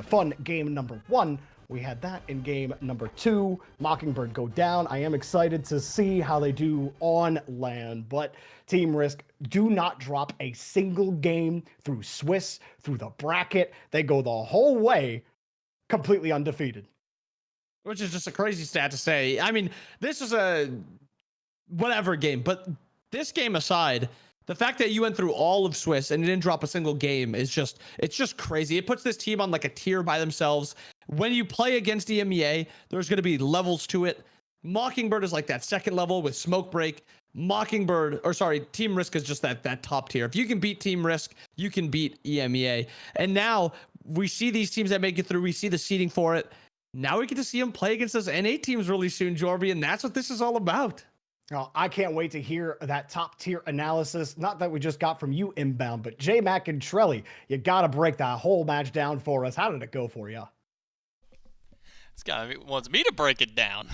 Speaker 3: fun game #1. We had that in game #2. Mockingbird go down. I am excited to see how they do on LAN, but Team Risk do not drop a single game through Swiss, through the bracket. They go the whole way completely undefeated.
Speaker 4: Which is just a crazy stat to say. I mean, this is a whatever game, but this game aside, the fact that you went through all of Swiss and you didn't drop a single game is just, it's just crazy. It puts this team on like a tier by themselves. When you play against EMEA, there's going to be levels to it. Mockingbird is like that second level with Smoke Break. Team Risk is just that top tier. If you can beat Team Risk, you can beat EMEA. And now we see these teams that make it through. We see the seeding for it. Now we get to see them play against those NA teams really soon, Jorby, and that's what this is all about.
Speaker 3: Oh, I can't wait to hear that top tier analysis. Not that we just got from you, Inbound, but J-Mac and Trelly, you got to break that whole match down for us. How did it go for you?
Speaker 1: This guy wants me to break it down.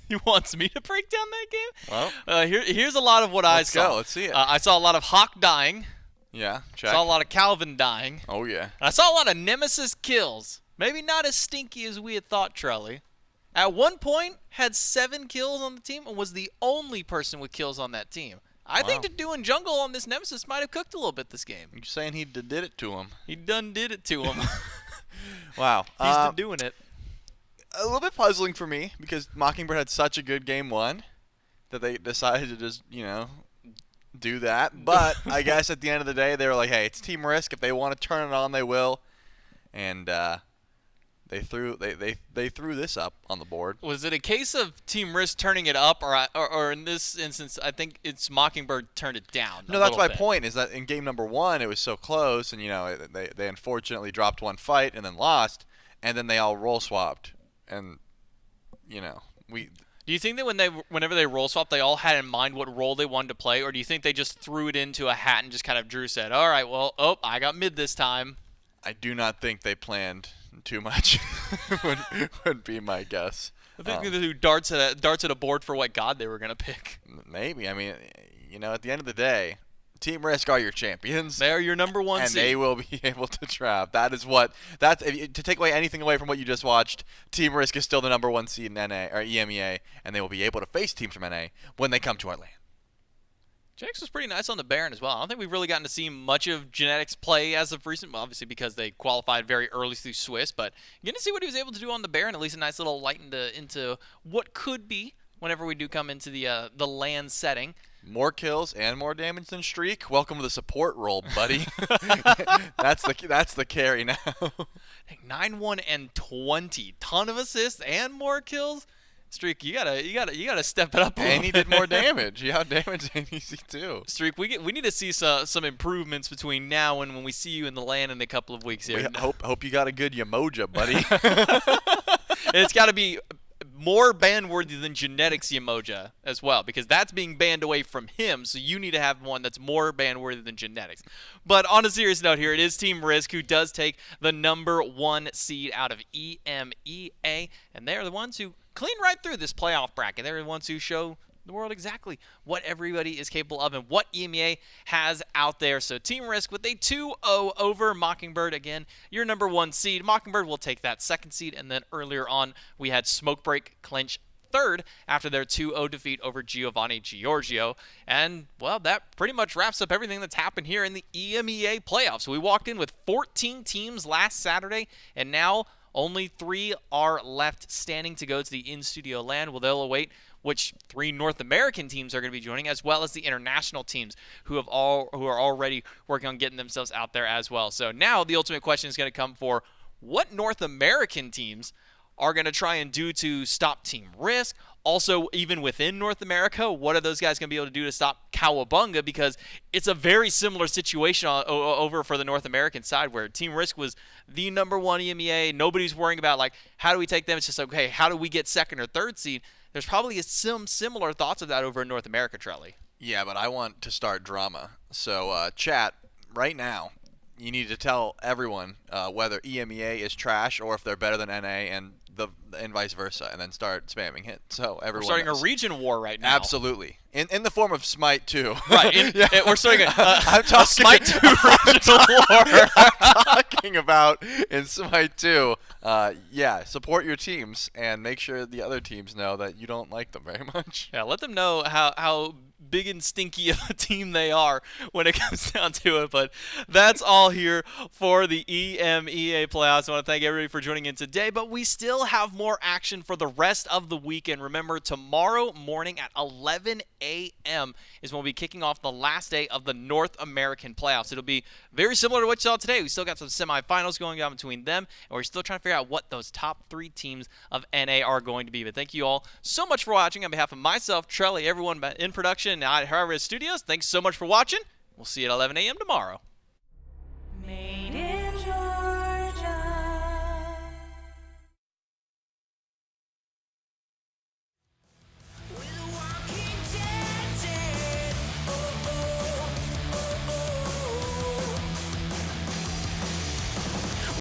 Speaker 1: He wants me to break down that game? Well, here's a lot of what I saw.
Speaker 2: Let's go. Let's see it.
Speaker 1: I saw a lot of Hawk dying.
Speaker 2: Yeah, check.
Speaker 1: I saw a lot of Calvin dying.
Speaker 2: Oh, yeah.
Speaker 1: And I saw a lot of Nemesis kills. Maybe not as stinky as we had thought, Trelly. At one point, had 7 kills on the team and was the only person with kills on that team. I think that doing jungle on this Nemesis might have cooked a little bit this game.
Speaker 2: You're saying he did it to him.
Speaker 1: He done did it to him.
Speaker 2: Wow.
Speaker 1: He's been doing it.
Speaker 2: A little bit puzzling for me because Mockingbird had such a good game 1 that they decided to just, do that. But I guess at the end of the day, they were like, hey, it's Team Risk. If they want to turn it on, they will. And they threw this up on the board.
Speaker 1: Was it a case of Team Risk turning it up, or in this instance, I think it's Mockingbird turned it down?
Speaker 2: No, that's my point. Is that in game _1 it was so close, and they unfortunately dropped one fight and then lost, and then they all role swapped, and we.
Speaker 1: Do you think that whenever they role swapped, they all had in mind what role they wanted to play, or do you think they just threw it into a hat and just kind of Drew said, all right, well, I got mid this time?
Speaker 2: I do not think they planned too much. would be my guess.
Speaker 1: I think they threw darts at a board for what god they were gonna pick.
Speaker 2: Maybe. I mean, at the end of the day, Team Risk are your champions.
Speaker 1: They're your number 1
Speaker 2: and
Speaker 1: seed.
Speaker 2: they will be able to trap. To take away anything away from what you just watched, Team Risk is still the number 1 seed in NA or EMEA, and they will be able to face teams from NA when they come to our land.
Speaker 1: Jax was pretty nice on the Baron as well. I don't think we've really gotten to see much of Genetics play as of recent, well, obviously because they qualified very early through Swiss, but you're going to see what he was able to do on the Baron, at least a nice little light into what could be whenever we do come into the land setting.
Speaker 2: More kills and more damage than Streak. Welcome to the support role, buddy. That's the carry now.
Speaker 1: 9-1 and 20, ton of assists and more kills. Streak, you gotta step it up.
Speaker 2: And he did more damage. He outdamaged ADC too.
Speaker 1: Streak, we need to see some improvements between now and when we see you in the land in a couple of weeks here.
Speaker 2: Hope you got a good Yamoja, buddy.
Speaker 1: It's got to be more ban-worthy than Genetics Yamoja as well, because that's being banned away from him, so you need to have one that's more ban-worthy than Genetics. But on a serious note here, it is Team Risk who does take the number 1 seed out of EMEA, and they're the ones who clean right through this playoff bracket. They're the ones who show the world exactly what everybody is capable of and what EMEA has out there. So Team Risk with a 2-0 over Mockingbird. Again, your number 1 seed. Mockingbird will take that 2nd seed, and then earlier on we had Smokebreak clinch 3rd after their 2-0 defeat over Giovanni Giorgio. And, well, that pretty much wraps up everything that's happened here in the EMEA playoffs. We walked in with 14 teams last Saturday, and now only 3 are left standing to go to the in-studio land. Well, they'll await which 3 North American teams are going to be joining, as well as the international teams who are already working on getting themselves out there as well. So now the ultimate question is going to come for what North American teams are going to try and do to stop Team Risk. Also, even within North America, what are those guys going to be able to do to stop Cowabunga? Because it's a very similar situation over for the North American side, where Team Risk was the number 1 EMEA. Nobody's worrying about, like, how do we take them? It's just, okay, how do we get 2nd or 3rd seed? There's probably some similar thoughts of that over in North America, Trelly.
Speaker 2: Yeah, but I want to start drama. So, chat, right now, you need to tell everyone whether EMEA is trash or if they're better than NA, and vice versa, and then start spamming it. So everyone
Speaker 1: We're starting
Speaker 2: knows.
Speaker 1: a region war right now.
Speaker 2: Absolutely. In the form of SMITE 2.
Speaker 1: Right. We're starting
Speaker 2: I'm talking,
Speaker 1: a SMITE 2 regional war.
Speaker 2: I'm talking about in SMITE 2, yeah, support your teams and make sure the other teams know that you don't like them very much.
Speaker 1: Yeah, let them know how big and stinky of a team they are when it comes down to it. But that's all here for the EMEA playoffs. I want to thank everybody for joining in today, but we still have more action for the rest of the weekend. Remember, tomorrow morning at 11 a.m. is when we'll be kicking off the last day of the North American playoffs. It'll be very similar to what you saw today. We still got some semifinals going on between them, and we're still trying to figure out what those top 3 teams of NA are going to be. But thank you all so much for watching. On behalf of myself, Trelly, everyone in production at hi-rez Studios, thanks so much for watching. We'll see you at 11 a.m. tomorrow.